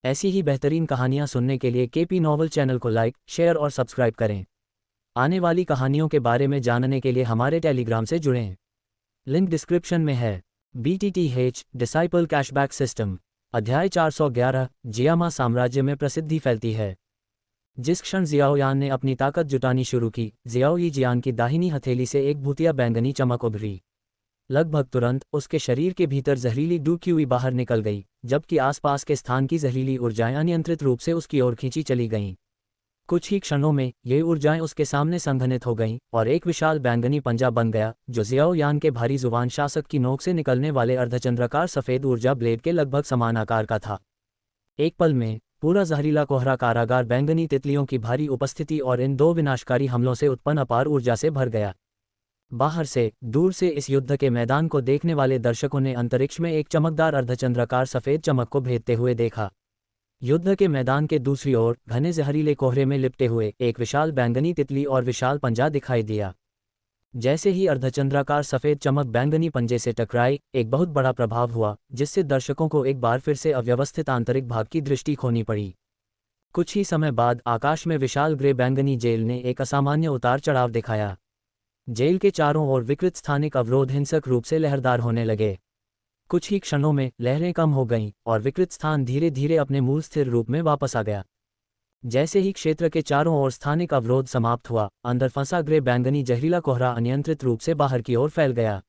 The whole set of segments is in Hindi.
ऐसी ही बेहतरीन कहानियाँ सुनने के लिए केपी नॉवल चैनल को लाइक, शेयर और सब्सक्राइब करें। आने वाली कहानियों के बारे में जानने के लिए हमारे टेलीग्राम से जुड़ें। लिंक डिस्क्रिप्शन में है। BTTH disciple cashback system. अध्याय 411 जियामा साम्राज्य में प्रसिद्धि फैलती है। जिस क्षण जियाओयान ने अपनी ताकत जुटानी शुरू की, जियाओ यीजियान की दाहिनी हथेली से एक भूतिया बैंगनी चमक उभरी। लगभग तुरंत उसके शरीर के भीतर जहरीली डूबकी हुई बाहर निकल गई, जबकि आसपास के स्थान की जहरीली ऊर्जाएं अनियंत्रित रूप से उसकी ओर खींची चली गईं। कुछ ही क्षणों में ये ऊर्जाएं उसके सामने संघनित हो गईं और एक विशाल बैंगनी पंजा बन गया, जो जियाओयान के भारी जुबान शासक की नोक से निकलने वाले अर्धचंद्राकार सफेद ऊर्जा ब्लेड के लगभग समान आकार का था। एक पल में पूरा जहरीला कोहरा कारागार बैंगनी तितलियों की भारी उपस्थिति और इन दो विनाशकारी हमलों से उत्पन्न अपार ऊर्जा से भर गया। बाहर से, दूर से इस युद्ध के मैदान को देखने वाले दर्शकों ने अंतरिक्ष में एक चमकदार अर्धचंद्राकार सफेद चमक को भेदते हुए देखा। युद्ध के मैदान के दूसरी ओर घने जहरीले कोहरे में लिपटे हुए एक विशाल बैंगनी तितली और विशाल पंजा दिखाई दिया। जैसे ही अर्धचंद्राकार सफेद चमक बैंगनी पंजे से टकराई, एक बहुत बड़ा प्रभाव हुआ, जिससे दर्शकों को एक बार फिर से अव्यवस्थित आंतरिक भाग की दृष्टि खोनी पड़ी। कुछ ही समय बाद आकाश में विशाल ग्रे बैंगनी जेल ने एक असामान्य उतार चढ़ाव दिखाया। जेल के चारों ओर विकृत स्थानिक अवरोध हिंसक रूप से लहरदार होने लगे। कुछ ही क्षणों में लहरें कम हो गईं और विकृत स्थान धीरे धीरे अपने मूल स्थिर रूप में वापस आ गया। जैसे ही क्षेत्र के चारों ओर स्थानिक अवरोध समाप्त हुआ, अंदर फंसा ग्रे बैंगनी जहरीला कोहरा अनियंत्रित रूप से बाहर की ओर फैल गया।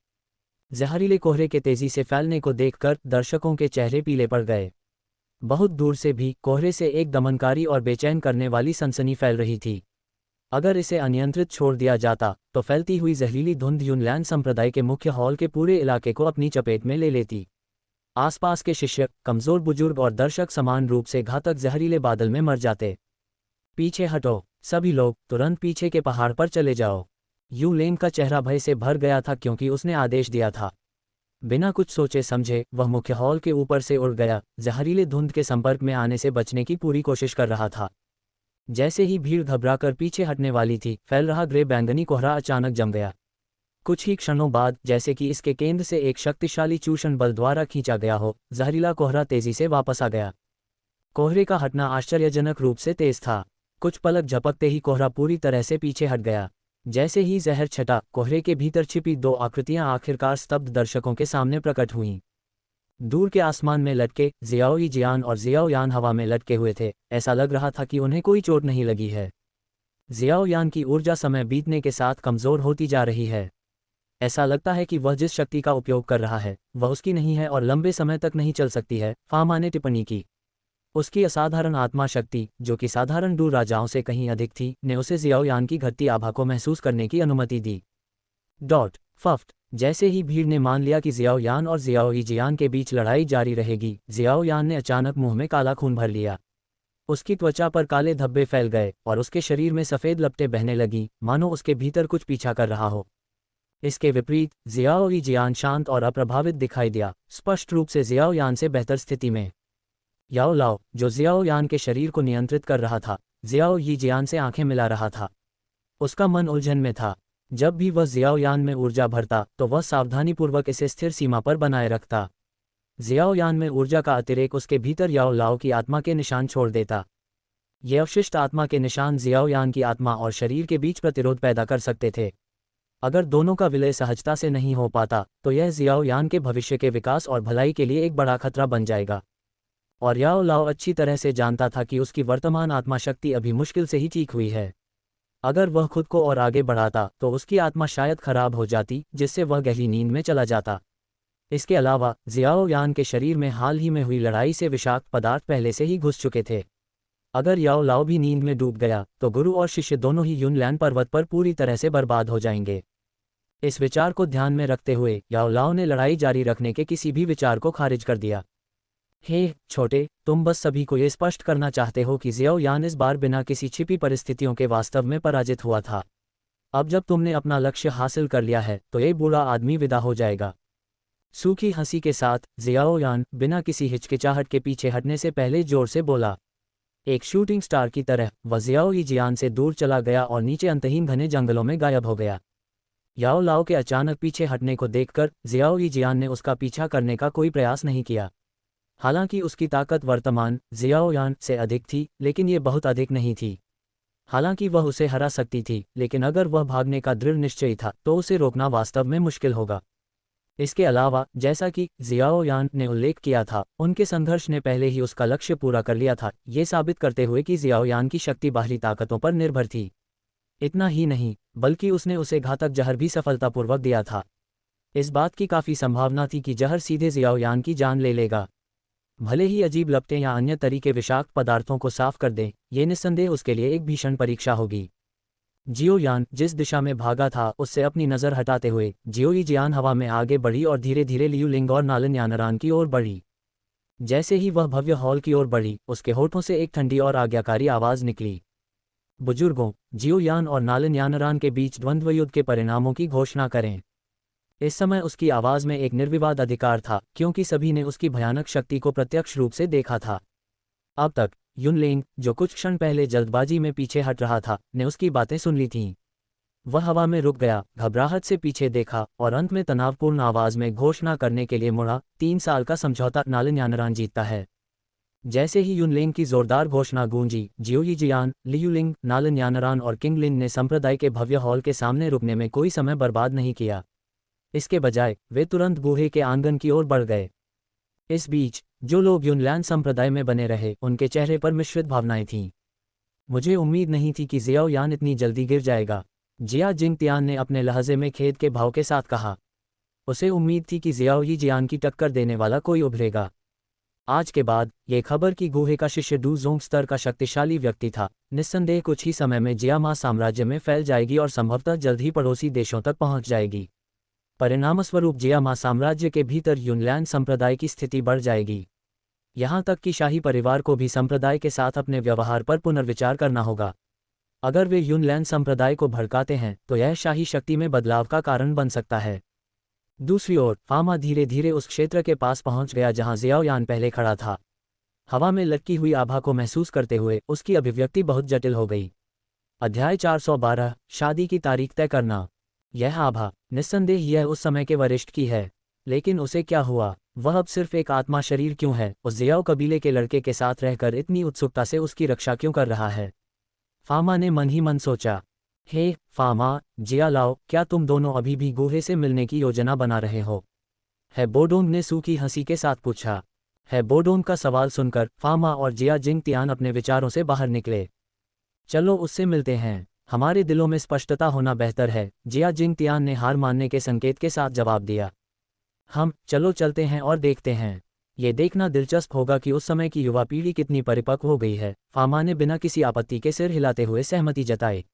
जहरीले कोहरे के तेजी से फैलने को देखकर दर्शकों के चेहरे पीले पड़ गए। बहुत दूर से भी कोहरे से एक दमनकारी और बेचैन करने वाली सनसनी फैल रही थी। अगर इसे अनियंत्रित छोड़ दिया जाता तो फैलती हुई जहरीली धुंध यूनलैंड संप्रदाय के मुख्य हॉल के पूरे इलाके को अपनी चपेट में ले लेती। आसपास के शिष्य, कमजोर बुजुर्ग और दर्शक समान रूप से घातक जहरीले बादल में मर जाते। पीछे हटो, सभी लोग तुरंत पीछे के पहाड़ पर चले जाओ। यू लेंग का चेहरा भय से भर गया था, क्योंकि उसने आदेश दिया था। बिना कुछ सोचे समझे वह मुख्य हॉल के ऊपर से उड़ गया, जहरीले धुंध के संपर्क में आने से बचने की पूरी कोशिश कर रहा था। जैसे ही भीड़ घबराकर पीछे हटने वाली थी, फैल रहा ग्रे बैंगनी कोहरा अचानक जम गया। कुछ ही क्षणों बाद, जैसे कि इसके केंद्र से एक शक्तिशाली चूषण बल द्वारा खींचा गया हो, जहरीला कोहरा तेजी से वापस आ गया। कोहरे का हटना आश्चर्यजनक रूप से तेज था। कुछ पलक झपकते ही कोहरा पूरी तरह से पीछे हट गया। जैसे ही जहर छटा, कोहरे के भीतर छिपी दो आकृतियां आखिरकार स्तब्ध दर्शकों के सामने प्रकट हुईं। दूर के आसमान में लटके जियाओ यीजियान और जियाओयान हवा में लटके हुए थे। ऐसा लग रहा था कि उन्हें कोई चोट नहीं लगी है। जियाओयान की ऊर्जा समय बीतने के साथ कमजोर होती जा रही है। ऐसा लगता है कि वह जिस शक्ति का उपयोग कर रहा है वह उसकी नहीं है और लंबे समय तक नहीं चल सकती है, फामा ने टिप्पणी की। उसकी असाधारण आत्मा शक्ति, जो कि साधारण डू राजाओं से कहीं अधिक थी, ने उसे जियाओयान की घटती आभा को महसूस करने की अनुमति दी। फफ्त। जैसे ही भीड़ ने मान लिया कि जियाओयान और जियाओ यीजियान के बीच लड़ाई जारी रहेगी, जियाओयान ने अचानक मुंह में काला खून भर लिया। उसकी त्वचा पर काले धब्बे फैल गए और उसके शरीर में सफ़ेद लपटें बहने लगीं, मानो उसके भीतर कुछ पीछा कर रहा हो। इसके विपरीत जियाओ यीजियान शांत और अप्रभावित दिखाई दिया, स्पष्ट रूप से जियाओयान से बेहतर स्थिति में। याओ लाओ, जो जियाओयान के शरीर को नियंत्रित कर रहा था, जियाओ यीजियान से आंखें मिला रहा था। उसका मन उलझन में था। जब भी वह जियाओयान में ऊर्जा भरता तो वह सावधानीपूर्वक इसे स्थिर सीमा पर बनाए रखता। जियाओयान में ऊर्जा का अतिरेक उसके भीतर याओ लाओ की आत्मा के निशान छोड़ देता। ये अवशिष्ट आत्मा के निशान जियाओयान की आत्मा और शरीर के बीच प्रतिरोध पैदा कर सकते थे। अगर दोनों का विलय सहजता से नहीं हो पाता तो यह जियाओयान के भविष्य के विकास और भलाई के लिए एक बड़ा खतरा बन जाएगा। और याओ लाओ अच्छी तरह से जानता था कि उसकी वर्तमान आत्मा शक्ति अभी मुश्किल से ही ठीक हुई है। अगर वह खुद को और आगे बढ़ाता तो उसकी आत्मा शायद खराब हो जाती, जिससे वह गहरी नींद में चला जाता। इसके अलावा जियाओयान के शरीर में हाल ही में हुई लड़ाई से विषाक्त पदार्थ पहले से ही घुस चुके थे। अगर याओ लाओ भी नींद में डूब गया तो गुरु और शिष्य दोनों ही यूनलैंड पर्वत पर पूरी तरह से बर्बाद हो जाएंगे। इस विचार को ध्यान में रखते हुए याओ लाओ ने लड़ाई जारी रखने के किसी भी विचार को खारिज कर दिया। हे छोटे, तुम बस सभी को ये स्पष्ट करना चाहते हो कि जियाओयान इस बार बिना किसी छिपी परिस्थितियों के वास्तव में पराजित हुआ था। अब जब तुमने अपना लक्ष्य हासिल कर लिया है तो ये बूढ़ा आदमी विदा हो जाएगा। सूखी हंसी के साथ जियाओयान बिना किसी हिचकिचाहट के पीछे हटने से पहले जोर से बोला। एक शूटिंग स्टार की तरह वह जियाओ यीजियान से दूर चला गया और नीचे अंतहीन घने जंगलों में गायब हो गया। याओ लाओ के अचानक पीछे हटने को देखकर जियाओ यीजियान ने उसका पीछा करने का कोई प्रयास नहीं किया। हालांकि उसकी ताकत वर्तमान जियाओयान से अधिक थी, लेकिन ये बहुत अधिक नहीं थी। हालांकि वह उसे हरा सकती थी, लेकिन अगर वह भागने का दृढ़ निश्चयी था तो उसे रोकना वास्तव में मुश्किल होगा। इसके अलावा, जैसा कि जियाओयान ने उल्लेख किया था, उनके संघर्ष ने पहले ही उसका लक्ष्य पूरा कर लिया था, ये साबित करते हुए कि जियाओयान की शक्ति बाहरी ताकतों पर निर्भर थी। इतना ही नहीं, बल्कि उसने उसे घातक जहर भी सफलतापूर्वक दिया था। इस बात की काफ़ी संभावना थी कि जहर सीधे जियाओयान की जान ले लेगा। भले ही अजीब लपटें या अन्य तरीके विषाक्त पदार्थों को साफ कर दें, ये निस्संदेह उसके लिए एक भीषण परीक्षा होगी। जियोयान जिस दिशा में भागा था उससे अपनी नज़र हटाते हुए जियोयिजियान हवा में आगे बढ़ी और धीरे धीरे लियूलिंग और नालन यानरान की ओर बढ़ी। जैसे ही वह भव्य हॉल की ओर बढ़ी, उसके होठों से एक ठंडी और आज्ञाकारी आवाज़ निकली। बुजुर्गों, जियोयान और नालन यानरान के बीच द्वंद्व युद्ध के परिणामों की घोषणा करें। इस समय उसकी आवाज़ में एक निर्विवाद अधिकार था, क्योंकि सभी ने उसकी भयानक शक्ति को प्रत्यक्ष रूप से देखा था। अब तक युनलिंग, जो कुछ क्षण पहले जल्दबाजी में पीछे हट रहा था, ने उसकी बातें सुन ली थीं। वह हवा में रुक गया, घबराहट से पीछे देखा और अंत में तनावपूर्ण आवाज़ में घोषणा करने के लिए मुड़ा, 3 साल का समझौता नालन यानरान जीतता है। जैसे ही युनलिंग की जोरदार घोषणा गूंजी, जियोयिजियान, लियूलिंग, नालन यानरान और किंगलिन ने संप्रदाय के भव्य हॉल के सामने रुकने में कोई समय बर्बाद नहीं किया। इसके बजाय वे तुरंत गुहे के आंगन की ओर बढ़ गए। इस बीच जो लोग युनलैन संप्रदाय में बने रहे, उनके चेहरे पर मिश्रित भावनाएं थीं। मुझे उम्मीद नहीं थी कि जियाओयान इतनी जल्दी गिर जाएगा, जिया जिंगतियान ने अपने लहजे में खेद के भाव के साथ कहा। उसे उम्मीद थी कि जियाओयिजियान की टक्कर देने वाला कोई उभरेगा। आज के बाद ये खबर कि गुहे का शिष्य डू जोंग स्तर का शक्तिशाली व्यक्ति था, निस्संदेह कुछ ही समय में जियामा साम्राज्य में फैल जाएगी और संभवतः जल्द ही पड़ोसी देशों तक पहुंच जाएगी। परिणामस्वरूप जियामा साम्राज्य के भीतर युनलैन संप्रदाय की स्थिति बढ़ जाएगी। यहाँ तक कि शाही परिवार को भी संप्रदाय के साथ अपने व्यवहार पर पुनर्विचार करना होगा। अगर वे युनलैन संप्रदाय को भड़काते हैं तो यह शाही शक्ति में बदलाव का कारण बन सकता है। दूसरी ओर फामा धीरे धीरे उस क्षेत्र के पास पहुंच गया जहां जियाओयान पहले खड़ा था। हवा में लटकी हुई आभा को महसूस करते हुए उसकी अभिव्यक्ति बहुत जटिल हो गई। अध्याय 412, शादी की तारीख तय करना। यह आभा, निस्संदेह यह उस समय के वरिष्ठ की है, लेकिन उसे क्या हुआ? वह अब सिर्फ एक आत्मा शरीर क्यों है? उस जियाओ कबीले के लड़के के साथ रहकर इतनी उत्सुकता से उसकी रक्षा क्यों कर रहा है? फामा ने मन ही मन सोचा। हे फामा, जिया लाओ, क्या तुम दोनों अभी भी गुहे से मिलने की योजना बना रहे हो? है बोडोंग ने सूखी हंसी के साथ पूछा। है बोडोंग का सवाल सुनकर फामा और जिया जिंगतियान अपने विचारों से बाहर निकले। चलो उससे मिलते हैं, हमारे दिलों में स्पष्टता होना बेहतर है, जिया जिंगतियान ने हार मानने के संकेत के साथ जवाब दिया। चलो चलते हैं और देखते हैं। ये देखना दिलचस्प होगा कि उस समय की युवा पीढ़ी कितनी परिपक्व हो गई है। फामा ने बिना किसी आपत्ति के सिर हिलाते हुए सहमति जताई।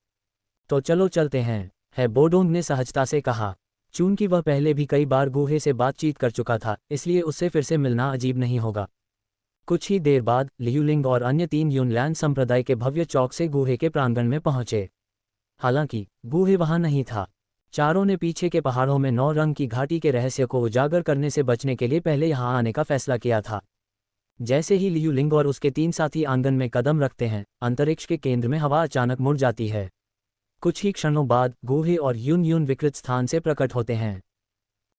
तो चलो चलते हैं, है बोडोंग ने सहजता से कहा। चूंकि वह पहले भी कई बार गुहे से बातचीत कर चुका था, इसलिए उससे फिर से मिलना अजीब नहीं होगा। कुछ ही देर बाद लियूलिंग और अन्य 3 युनलैन संप्रदाय के भव्य चौक से गुहे के प्रांगण में पहुंचे। हालांकि गुहे वहां नहीं था। चारों ने पीछे के पहाड़ों में 9 रंग की घाटी के रहस्य को उजागर करने से बचने के लिए पहले यहां आने का फैसला किया था। जैसे ही लियूलिंग और उसके 3 साथी आंगन में कदम रखते हैं, अंतरिक्ष के केंद्र में हवा अचानक मुड़ जाती है। कुछ ही क्षणों बाद गुहे और युन विकृत स्थान से प्रकट होते हैं।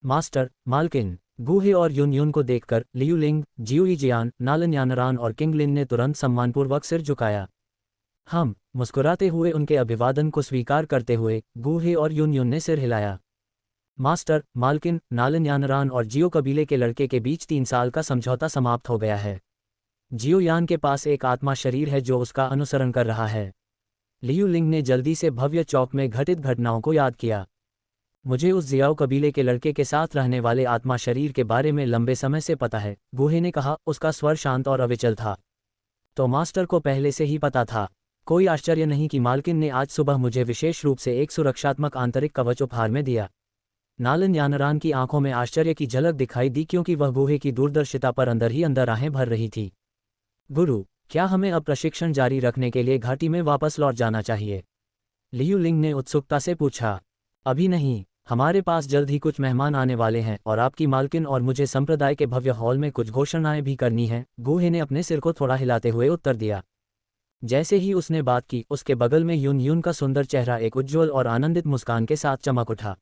मास्टर, मालकिन। गुहे और युन को देखकर लियूलिंग, जियोयिजियान, नालन यानरान और किंगलिन ने तुरंत सम्मानपूर्वक सिर झुकाया। मुस्कुराते हुए उनके अभिवादन को स्वीकार करते हुए गुहे और युन ने सिर हिलाया। मास्टर, मालकिन, नालन यानरान और जियो कबीले के लड़के के बीच 3 साल का समझौता समाप्त हो गया है। जियोयान के पास एक आत्मा शरीर है जो उसका अनुसरण कर रहा है। लियूलिंग ने जल्दी से भव्य चौक में घटित घटनाओं को याद किया। मुझे उस जियाओ कबीले के लड़के के साथ रहने वाले आत्मा शरीर के बारे में लंबे समय से पता है, गुहे ने कहा, उसका स्वर शांत और अविचल था। तो मास्टर को पहले से ही पता था। कोई आश्चर्य नहीं कि मालकिन ने आज सुबह मुझे विशेष रूप से एक सुरक्षात्मक आंतरिक कवच उपहार में दिया। नालन यानरान की आंखों में आश्चर्य की झलक दिखाई दी, क्योंकि वह गुहे की दूरदर्शिता पर अंदर ही अंदर आहें भर रही थी। गुरु, क्या हमें अब प्रशिक्षण जारी रखने के लिए घाटी में वापस लौट जाना चाहिए? लियूलिंग ने उत्सुकता से पूछा। अभी नहीं, हमारे पास जल्द ही कुछ मेहमान आने वाले हैं और आपकी मालकिन और मुझे संप्रदाय के भव्य हॉल में कुछ घोषणाएं भी करनी हैं, गुहे ने अपने सिर को थोड़ा हिलाते हुए उत्तर दिया। जैसे ही उसने बात की, उसके बगल में युन का सुंदर चेहरा एक उज्ज्वल और आनंदित मुस्कान के साथ चमक उठा।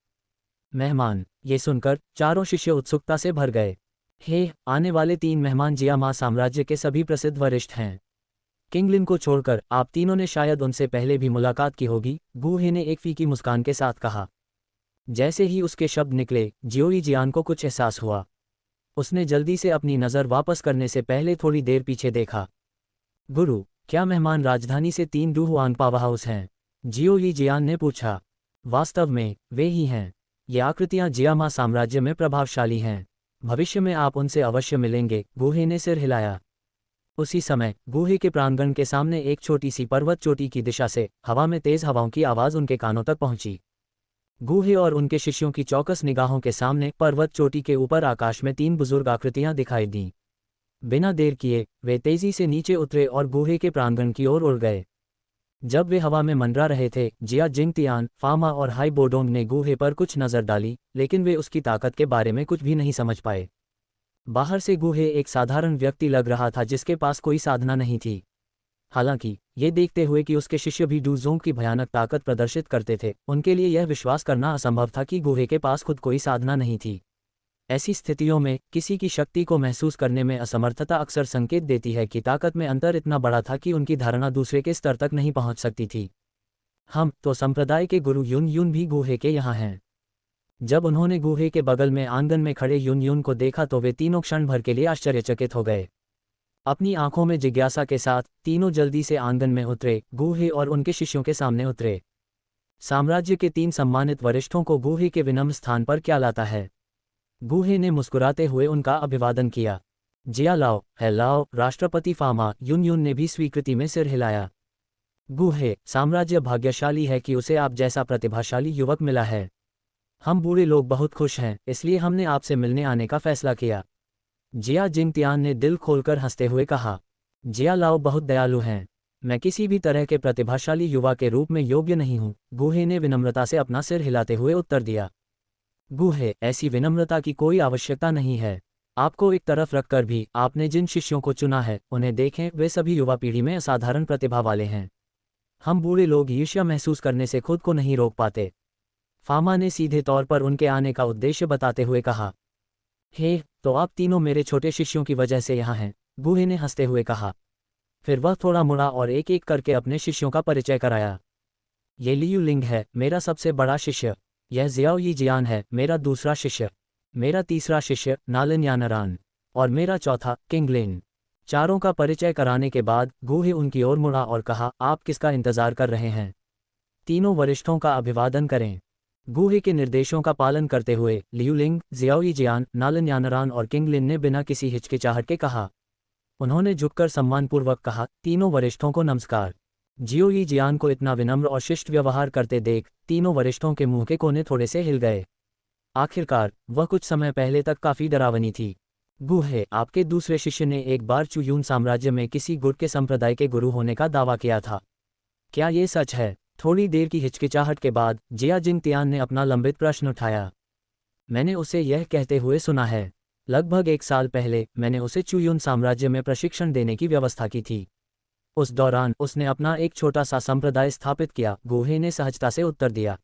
मेहमान, ये सुनकर चारों शिष्य उत्सुकता से भर गए। हे, आने वाले 3 मेहमान जियामा साम्राज्य के सभी प्रसिद्ध वरिष्ठ हैं। किंगलिन को छोड़कर आप तीनों ने शायद उनसे पहले भी मुलाकात की होगी, गूहे ने एक फीकी मुस्कान के साथ कहा। जैसे ही उसके शब्द निकले, जियोई जियान को कुछ एहसास हुआ। उसने जल्दी से अपनी नज़र वापस करने से पहले थोड़ी देर पीछे देखा। गुरु, क्या मेहमान राजधानी से 3 डूहुआन पावर हाउस हैं? जियोई जियान ने पूछा। वास्तव में, वे ही हैं। ये आकृतियां जियामा साम्राज्य में प्रभावशाली हैं। भविष्य में आप उनसे अवश्य मिलेंगे, गूहे ने सिर हिलाया। उसी समय गूहे के प्रांगण के सामने एक छोटी सी पर्वत चोटी की दिशा से हवा में तेज हवाओं की आवाज़ उनके कानों तक पहुंची। गूहे और उनके शिष्यों की चौकस निगाहों के सामने पर्वत चोटी के ऊपर आकाश में 3 बुजुर्ग आकृतियां दिखाई दीं। बिना देर किए वे तेजी से नीचे उतरे और गूहे के प्रांगण की ओर उड़ गए। जब वे हवा में मंडरा रहे थे, जिया जिंगतियान, फामा और हाई बोडोंग ने गूहे पर कुछ नज़र डाली, लेकिन वे उसकी ताकत के बारे में कुछ भी नहीं समझ पाए। बाहर से गूहे एक साधारण व्यक्ति लग रहा था जिसके पास कोई साधना नहीं थी। हालांकि ये देखते हुए कि उसके शिष्य भी डूजोंग की भयानक ताकत प्रदर्शित करते थे, उनके लिए यह विश्वास करना असंभव था कि गूहे के पास खुद कोई साधना नहीं थी। ऐसी स्थितियों में किसी की शक्ति को महसूस करने में असमर्थता अक्सर संकेत देती है कि ताकत में अंतर इतना बड़ा था कि उनकी धारणा दूसरे के स्तर तक नहीं पहुंच सकती थी। हम तो संप्रदाय के गुरु युन युन भी गूहे के यहाँ हैं। जब उन्होंने गूहे के बगल में आंगन में खड़े युन युन को देखा तो वे तीनों क्षण भर के लिए आश्चर्यचकित हो गए। अपनी आंखों में जिज्ञासा के साथ तीनों जल्दी से आंगन में उतरे। गूहे और उनके शिष्यों के सामने उतरे। साम्राज्य के 3 सम्मानित वरिष्ठों को गूहे के विनम्र स्थान पर क्या लाता है? गूहे ने मुस्कुराते हुए उनका अभिवादन किया। जिया लाओ, हेलाओ, राष्ट्रपति फामा, युन युन ने भी स्वीकृति में सिर हिलाया। गूहे, साम्राज्य भाग्यशाली है कि उसे आप जैसा प्रतिभाशाली युवक मिला है। हम बूढ़े लोग बहुत खुश हैं, इसलिए हमने आपसे मिलने आने का फैसला किया। जिया जिंगतियान ने दिल खोलकर हंसते हुए कहा। जिया लाओ बहुत दयालु हैं। मैं किसी भी तरह के प्रतिभाशाली युवा के रूप में योग्य नहीं हूँ, गूहे ने विनम्रता से अपना सिर हिलाते हुए उत्तर दिया। गूहे, ऐसी विनम्रता की कोई आवश्यकता नहीं है। आपको एक तरफ रखकर भी आपने जिन शिष्यों को चुना है, उन्हें देखें, वे सभी युवा पीढ़ी में असाधारण प्रतिभा वाले हैं। हम बूढ़े लोग ईर्ष्या महसूस करने से खुद को नहीं रोक पाते। फामा ने सीधे तौर पर उनके आने का उद्देश्य बताते हुए कहा। हे, तो आप तीनों मेरे छोटे शिष्यों की वजह से यहाँ हैं, गूहे ने हंसते हुए कहा। फिर वह थोड़ा मुड़ा और एक एक करके अपने शिष्यों का परिचय कराया। ये लियू लिंग है, मेरा सबसे बड़ा शिष्य। यह जियाओई जियान है, मेरा दूसरा शिष्य। मेरा तीसरा शिष्य नालिन यानरान। और मेरा चौथा किंगलिन। चारों का परिचय कराने के बाद गूहे उनकी ओर मुड़ा और कहा, आप किसका इंतजार कर रहे हैं? तीनों वरिष्ठों का अभिवादन करें। गूहे के निर्देशों का पालन करते हुए लियू लिंग, जियाओई जियान, नालिन यानरान और किंगलिन ने बिना किसी हिचकिचाहट के कहा। उन्होंने झुककर सम्मानपूर्वक कहा, तीनों वरिष्ठों को नमस्कार। जियोई जियान को इतना विनम्र और शिष्ट व्यवहार करते देख तीनों वरिष्ठों के मुंह के कोने थोड़े से हिल गए। आखिरकार वह कुछ समय पहले तक काफी डरावनी थी। गूहे, आपके दूसरे शिष्य ने एक बार चुयून साम्राज्य में किसी गुट के संप्रदाय के गुरु होने का दावा किया था। क्या ये सच है? थोड़ी देर की हिचकिचाहट के बाद जिया जिंगतियान ने अपना लंबित प्रश्न उठाया। मैंने उसे यह कहते हुए सुना है। लगभग 1 साल पहले मैंने उसे चुयून साम्राज्य में प्रशिक्षण देने की व्यवस्था की थी। उस दौरान उसने अपना एक छोटा सा संप्रदाय स्थापित किया, गूहे ने सहजता से उत्तर दिया।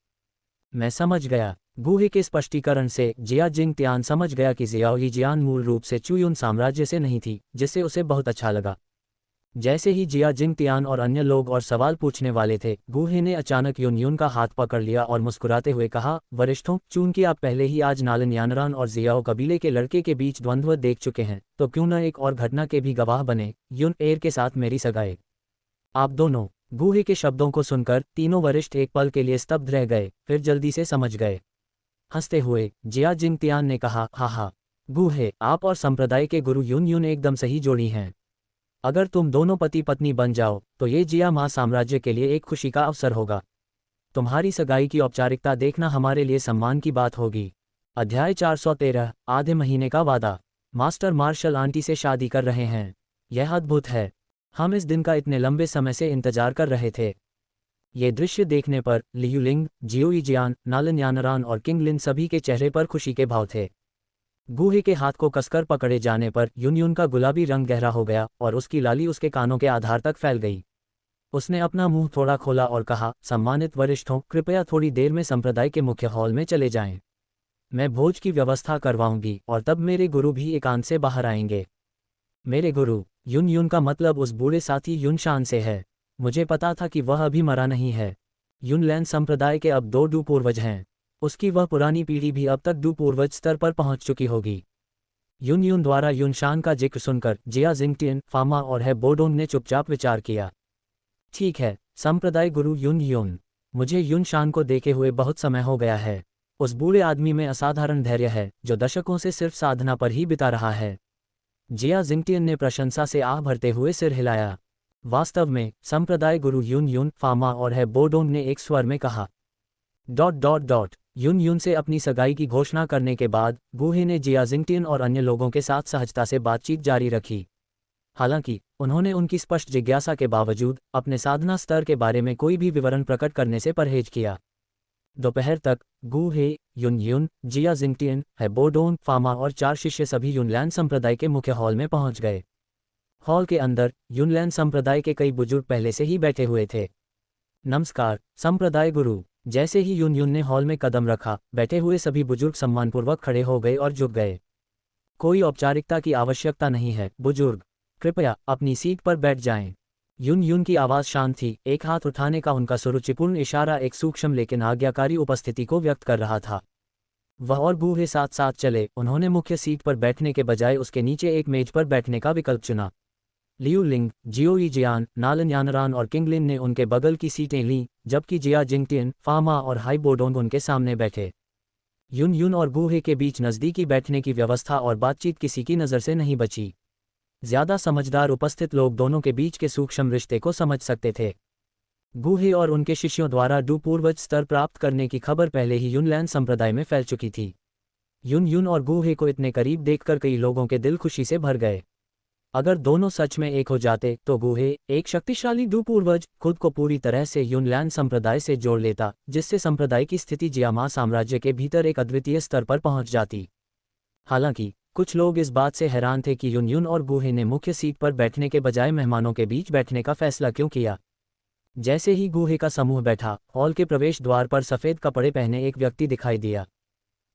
मैं समझ गया। गूहे के स्पष्टीकरण से जिया जिंगतियान समझ गया कि जियाओई जियान मूल रूप से चुयून साम्राज्य से नहीं थी, जिससे उसे बहुत अच्छा लगा। जैसे ही जिया जिंगतियान और अन्य लोग और सवाल पूछने वाले थे, गूहे ने अचानक युन युन का हाथ पकड़ लिया और मुस्कुराते हुए कहा, वरिष्ठों, चूंकि आप पहले ही आज नालिन यानरान और जियाओ कबीले के लड़के के बीच द्वंद्व देख चुके हैं, तो क्यों न एक और घटना के भी गवाह बने, युन एर के साथ मेरी सगाई। आप दोनों। गूहे के शब्दों को सुनकर तीनों वरिष्ठ एक पल के लिए स्तब्ध रह गए, फिर जल्दी से समझ गए। हंसते हुए जिया जिंगतियान ने कहा, हा, गूहे, आप और संप्रदाय के गुरु युन युन एकदम सही जोड़ी हैं। अगर तुम दोनों पति पत्नी बन जाओ तो ये जिया माँ साम्राज्य के लिए एक खुशी का अवसर होगा। तुम्हारी सगाई की औपचारिकता देखना हमारे लिए सम्मान की बात होगी। अध्याय 413, आधे महीने का वादा। मास्टर मार्शल आंटी से शादी कर रहे हैं। यह अद्भुत है। हम इस दिन का इतने लंबे समय से इंतजार कर रहे थे। ये दृश्य देखने पर लियू लिंग, जियोई जियान, नालिन यानरान और किंगलिन सभी के चेहरे पर खुशी के भाव थे। गूहे के हाथ को कसकर पकड़े जाने पर युन युन का गुलाबी रंग गहरा हो गया और उसकी लाली उसके कानों के आधार तक फैल गई। उसने अपना मुंह थोड़ा खोला और कहा, सम्मानित वरिष्ठों, कृपया थोड़ी देर में संप्रदाय के मुख्य हॉल में चले जाएं। मैं भोज की व्यवस्था करवाऊंगी और तब मेरे गुरु भी एकांत से बाहर आएंगे। मेरे गुरु युन युन का मतलब उस बूढ़े साथी युनशान से है। मुझे पता था कि वह अभी मरा नहीं है। युनलैन संप्रदाय के अब 2 डू पूर्वज हैं। उसकी वह पुरानी पीढ़ी भी अब तक डू पूर्वज स्तर पर पहुंच चुकी होगी। युन युन द्वारा युनशान का जिक्र सुनकर जिया जिंगटियन, फामा और है बोडोंग ने चुपचाप विचार किया। ठीक है, संप्रदाय गुरु युन युन, मुझे युनशान को देखे हुए बहुत समय हो गया है। उस बूढ़े आदमी में असाधारण धैर्य है जो दशकों से सिर्फ साधना पर ही बिता रहा है। जिया जिंगटियन ने प्रशंसा से आह भरते हुए सिर हिलाया। वास्तव में संप्रदाय गुरु युन युन, फामा और है बोडोंग ने एक स्वर में कहा। युन युन से अपनी सगाई की घोषणा करने के बाद गुहे ने जिया जिंगटियन और अन्य लोगों के साथ सहजता से बातचीत जारी रखी। हालांकि उन्होंने उनकी स्पष्ट जिज्ञासा के बावजूद अपने साधना स्तर के बारे में कोई भी विवरण प्रकट करने से परहेज किया। दोपहर तक गुहे, युन युन, जिया जिंगटियन, है बोडोंग, फामा और 4 शिष्य सभी युनलैन संप्रदाय के मुख्य हॉल में पहुंच गए। हॉल के अंदर युनलैन संप्रदाय के कई बुजुर्ग पहले से ही बैठे हुए थे। नमस्कार संप्रदाय गुरु। जैसे ही युन युन ने हॉल में कदम रखा, बैठे हुए सभी बुजुर्ग सम्मानपूर्वक खड़े हो गए और झुक गए। कोई औपचारिकता की आवश्यकता नहीं है बुजुर्ग, कृपया अपनी सीट पर बैठ जाएं। युन युन की आवाज़ शांत थी, एक हाथ उठाने का उनका सुरुचिपूर्ण इशारा एक सूक्ष्म लेकिन आज्ञाकारी उपस्थिति को व्यक्त कर रहा था। वह और गुहे साथ साथ चले। उन्होंने मुख्य सीट पर बैठने के बजाय उसके नीचे एक मेज पर बैठने का विकल्प चुना। लियू लिंग, जियो जियान, नालन यानरान और किंगलिन ने उनके बगल की सीटें लीं, जबकि जिया जिंगटियन, फामा और हाई बोडोंग उनके सामने बैठे। युन युन और गुहे के बीच नज़दीकी बैठने की व्यवस्था और बातचीत किसी की नज़र से नहीं बची। ज्यादा समझदार उपस्थित लोग दोनों के बीच के सूक्ष्म रिश्ते को समझ सकते थे। गुहे और उनके शिष्यों द्वारा डू पूर्वज स्तर प्राप्त करने की खबर पहले ही युनलैन संप्रदाय में फैल चुकी थी। युन युन और गुहे को इतने करीब देखकर कई लोगों के दिल खुशी से भर गए। अगर दोनों सच में एक हो जाते तो गुहे, एक शक्तिशाली डू पूर्वज, खुद को पूरी तरह से युनलैन संप्रदाय से जोड़ लेता, जिससे संप्रदाय की स्थिति जियामा साम्राज्य के भीतर एक अद्वितीय स्तर पर पहुंच जाती। हालांकि कुछ लोग इस बात से हैरान थे कि युन युन और गुहे ने मुख्य सीट पर बैठने के बजाय मेहमानों के बीच बैठने का फैसला क्यों किया। जैसे ही गुहे का समूह बैठा, हॉल के प्रवेश द्वार पर सफ़ेद कपड़े पहने एक व्यक्ति दिखाई दिया।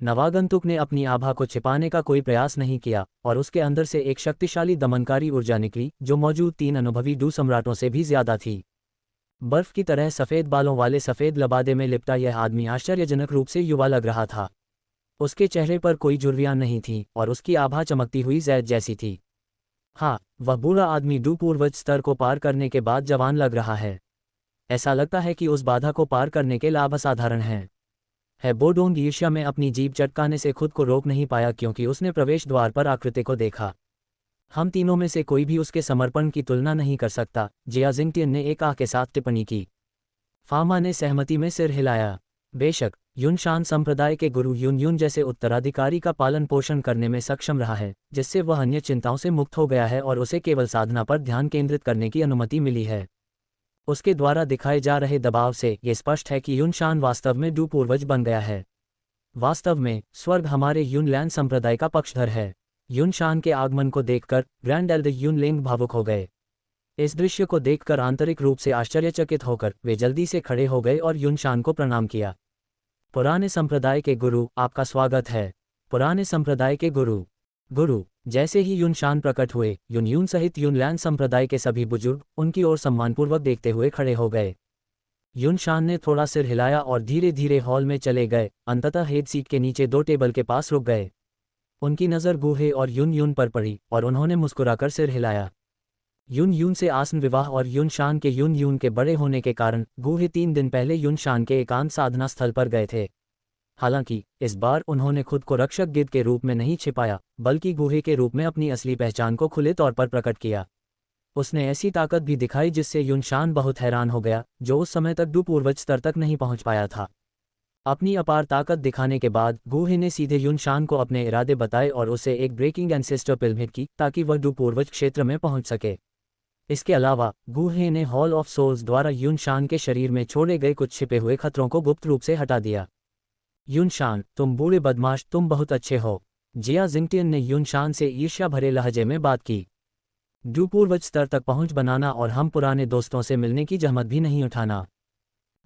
नवागंतुक ने अपनी आभा को छिपाने का कोई प्रयास नहीं किया और उसके अंदर से एक शक्तिशाली दमनकारी ऊर्जा निकली जो मौजूद 3 अनुभवी डू सम्राटों से भी ज्यादा थी। बर्फ की तरह सफ़ेद बालों वाले सफ़ेद लबादे में लिपटा यह आदमी आश्चर्यजनक रूप से युवा लग रहा था। उसके चेहरे पर कोई झुर्रियां नहीं थी और उसकी आभा चमकती हुई जैद जैसी थी। हाँ, वह बूढ़ा आदमी डू पूर्वज स्तर को पार करने के बाद जवान लग रहा है। ऐसा लगता है कि उस बाधा को पार करने के लाभ असाधारण हैं। है बोडोंग ईर्ष्या में अपनी जीभ चटकाने से खुद को रोक नहीं पाया क्योंकि उसने प्रवेश द्वार पर आकृति को देखा। हम तीनों में से कोई भी उसके समर्पण की तुलना नहीं कर सकता, जिया जिंगटियन ने एक आह के साथ टिप्पणी की। फामा ने सहमति में सिर हिलाया। बेशक युनशान संप्रदाय के गुरु युन युन जैसे उत्तराधिकारी का पालन पोषण करने में सक्षम रहा है, जिससे वह अन्य चिंताओं से मुक्त हो गया है और उसे केवल साधना पर ध्यान केंद्रित करने की अनुमति मिली है। उसके द्वारा दिखाए जा रहे दबाव से ये स्पष्ट है कि युनशान वास्तव में डू पूर्वज बन गया है। वास्तव में स्वर्ग हमारे युनलैन संप्रदाय का पक्षधर है। युनशान के आगमन को देखकर ग्रैंड एल्डर युनलिंग भावुक हो गए। इस दृश्य को देखकर आंतरिक रूप से आश्चर्यचकित होकर वे जल्दी से खड़े हो गए और युनशान को प्रणाम किया। पुराने संप्रदाय के गुरु, आपका स्वागत है। पुराने संप्रदाय के गुरु। जैसे ही युनशान प्रकट हुए, युन युन सहित युनलैन संप्रदाय के सभी बुजुर्ग उनकी ओर सम्मानपूर्वक देखते हुए खड़े हो गए। युनशान ने थोड़ा सिर हिलाया और धीरे धीरे हॉल में चले गए, अंततः हेड सीट के नीचे 2 टेबल के पास रुक गए। उनकी नज़र गुहे और युन युन पर पड़ी और उन्होंने मुस्कुराकर सिर हिलाया। युन युन से आसन विवाह और युनशान के युन युन के बड़े होने के कारण गुहे 3 दिन पहले युनशान के एकांत साधना स्थल पर गए थे। हालांकि इस बार उन्होंने खुद को रक्षक गिद्ध के रूप में नहीं छिपाया, बल्कि गुहे के रूप में अपनी असली पहचान को खुले तौर पर प्रकट किया। उसने ऐसी ताकत भी दिखाई जिससे युनशान बहुत हैरान हो गया, जो उस समय तक डू पूर्वज स्तर तक नहीं पहुंच पाया था। अपनी अपार ताकत दिखाने के बाद गुहे ने सीधे युनशान को अपने इरादे बताए और उसे एक ब्रेकिंग एंसेस्टर पिल भेंट की ताकि वह डू पूर्वज क्षेत्र में पहुंच सके। इसके अलावा गुहे ने हॉल ऑफ सोल्स द्वारा युनशान के शरीर में छोड़े गए कुछ छिपे हुए खतरों को गुप्त रूप से हटा दिया। युनशान, तुम बूढ़े बदमाश, तुम बहुत अच्छे हो। जिया जिंगटियन ने युनशान से ईर्ष्या भरे लहजे में बात की। डू पूर्वज स्तर तक पहुंच बनाना और हम पुराने दोस्तों से मिलने की जहमत भी नहीं उठाना।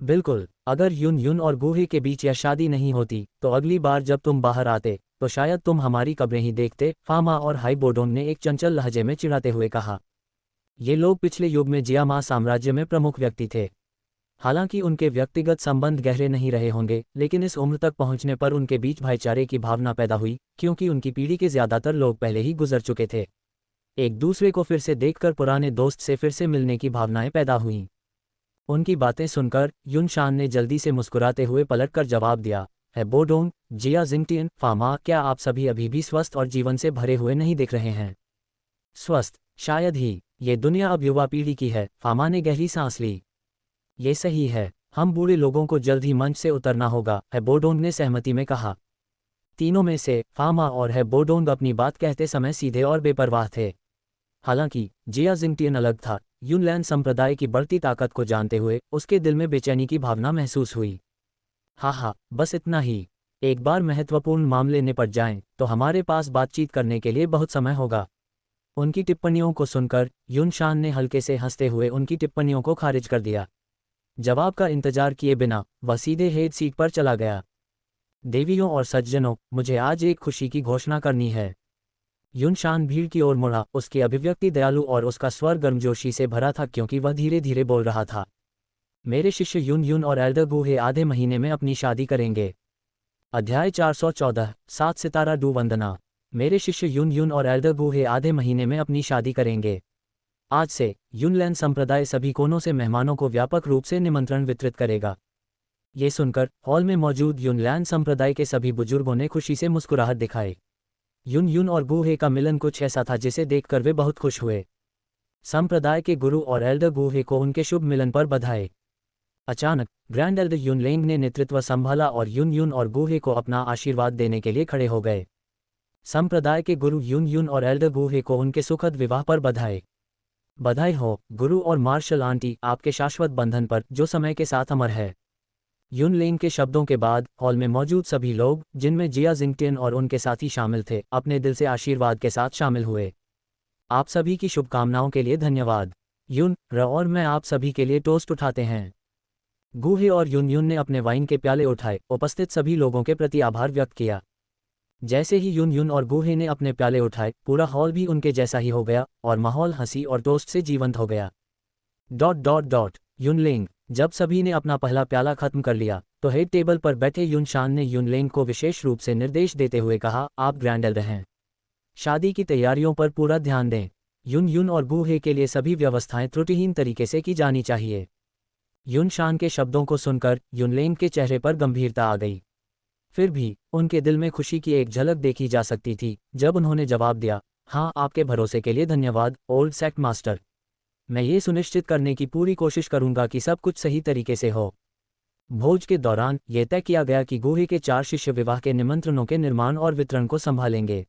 बिल्कुल, अगर युन युन और गूहे के बीच यह शादी नहीं होती तो अगली बार जब तुम बाहर आते तो शायद तुम हमारी कब्रें ही देखते, फामा और हाई बोडोंग ने एक चंचल लहजे में चिढ़ाते हुए कहा। ये लोग पिछले युग में जियामा साम्राज्य में प्रमुख व्यक्ति थे। हालांकि उनके व्यक्तिगत संबंध गहरे नहीं रहे होंगे, लेकिन इस उम्र तक पहुंचने पर उनके बीच भाईचारे की भावना पैदा हुई, क्योंकि उनकी पीढ़ी के ज्यादातर लोग पहले ही गुजर चुके थे। एक दूसरे को फिर से देखकर पुराने दोस्त से फिर से मिलने की भावनाएं पैदा हुईं। उनकी बातें सुनकर युन शान ने जल्दी से मुस्कुराते हुए पलटकर जवाब दिया, है बोडोंग, जिया जिंगटियन, फामा, क्या आप सभी अभी भी स्वस्थ और जीवन से भरे हुए नहीं दिख रहे हैं? स्वस्थ? शायद ही। ये दुनिया अब युवा पीढ़ी की है, फामा ने गहरी सांस ली। ये सही है, हम बूढ़े लोगों को जल्द ही मंच से उतरना होगा, है बोडोंग ने सहमति में कहा। तीनों में से फामा और है बोडोंग अपनी बात कहते समय सीधे और बेपरवाह थे। हालांकि जिया जिंगटियन अलग था। युनलैंड संप्रदाय की बढ़ती ताकत को जानते हुए उसके दिल में बेचैनी की भावना महसूस हुई। हाँ, बस इतना ही। एक बार महत्वपूर्ण मामले निपट जाएं तो हमारे पास बातचीत करने के लिए बहुत समय होगा। उनकी टिप्पणियों को सुनकर युन शान ने हल्के से हंसते हुए उनकी टिप्पणियों को खारिज कर दिया। जवाब का इंतजार किए बिना वह सीधे हेड सीट पर चला गया। देवियों और सज्जनों, मुझे आज एक खुशी की घोषणा करनी है। युन शान भीड़ की ओर मुड़ा, उसकी अभिव्यक्ति दयालु और उसका स्वर गर्मजोशी से भरा था क्योंकि वह धीरे धीरे बोल रहा था। मेरे शिष्य युन युन और एल्डर गूहे आधे महीने में अपनी शादी करेंगे। अध्याय 414, 7 सितारा डू वंदना। मेरे शिष्य युन युन और एल्डर गूहे आधे महीने में अपनी शादी करेंगे। आज से युनलैंड संप्रदाय सभी कोनों से मेहमानों को व्यापक रूप से निमंत्रण वितरित करेगा। ये सुनकर हॉल में मौजूद युनलैंड संप्रदाय के सभी बुजुर्गों ने खुशी से मुस्कुराहट दिखाई। युन युन और गूहे का मिलन कुछ ऐसा था जिसे देखकर वे बहुत खुश हुए। संप्रदाय के गुरु और एल्डर गूहे को उनके शुभ मिलन पर बधाई। अचानक ग्रैंड एल्डर युनलेंग ने नेतृत्व संभाला और युन युन और गूहे को अपना आशीर्वाद देने के लिए खड़े हो गए। संप्रदाय के गुरु युन युन और एल्डर गूहे को उनके सुखद विवाह पर बधाई। बधाई हो गुरु और मार्शल आंटी, आपके शाश्वत बंधन पर जो समय के साथ अमर है। युनलेंग के शब्दों के बाद हॉल में मौजूद सभी लोग, जिनमें जिया जिंगटियन और उनके साथी शामिल थे, अपने दिल से आशीर्वाद के साथ शामिल हुए। आप सभी की शुभकामनाओं के लिए धन्यवाद। युन र और मैं आप सभी के लिए टोस्ट उठाते हैं। गूहे और युन युन ने अपने वाइन के प्याले उठाए, उपस्थित सभी लोगों के प्रति आभार व्यक्त किया। जैसे ही युन युन और गूहे ने अपने प्याले उठाए, पूरा हॉल भी उनके जैसा ही हो गया और माहौल हंसी और टोस्ट से जीवंत हो गया। युनलेंग। जब सभी ने अपना पहला प्याला खत्म कर लिया तो हेड टेबल पर बैठे युन शान ने युनलेंग को विशेष रूप से निर्देश देते हुए कहा, आप ग्रैंड एल्डर हैं, शादी की तैयारियों पर पूरा ध्यान दें। युन युन और गूहे के लिए सभी व्यवस्थाएं त्रुटिहीन तरीके से की जानी चाहिए। युन शान के शब्दों को सुनकर युनलेंग के चेहरे पर गंभीरता आ गई। फिर भी उनके दिल में खुशी की एक झलक देखी जा सकती थी जब उन्होंने जवाब दिया, हाँ, आपके भरोसे के लिए धन्यवाद ओल्ड सेक्ट मास्टर। मैं ये सुनिश्चित करने की पूरी कोशिश करूंगा कि सब कुछ सही तरीके से हो। भोज के दौरान यह तय किया गया कि गूहे के 4 शिष्य विवाह के निमंत्रणों के निर्माण और वितरण को संभालेंगे।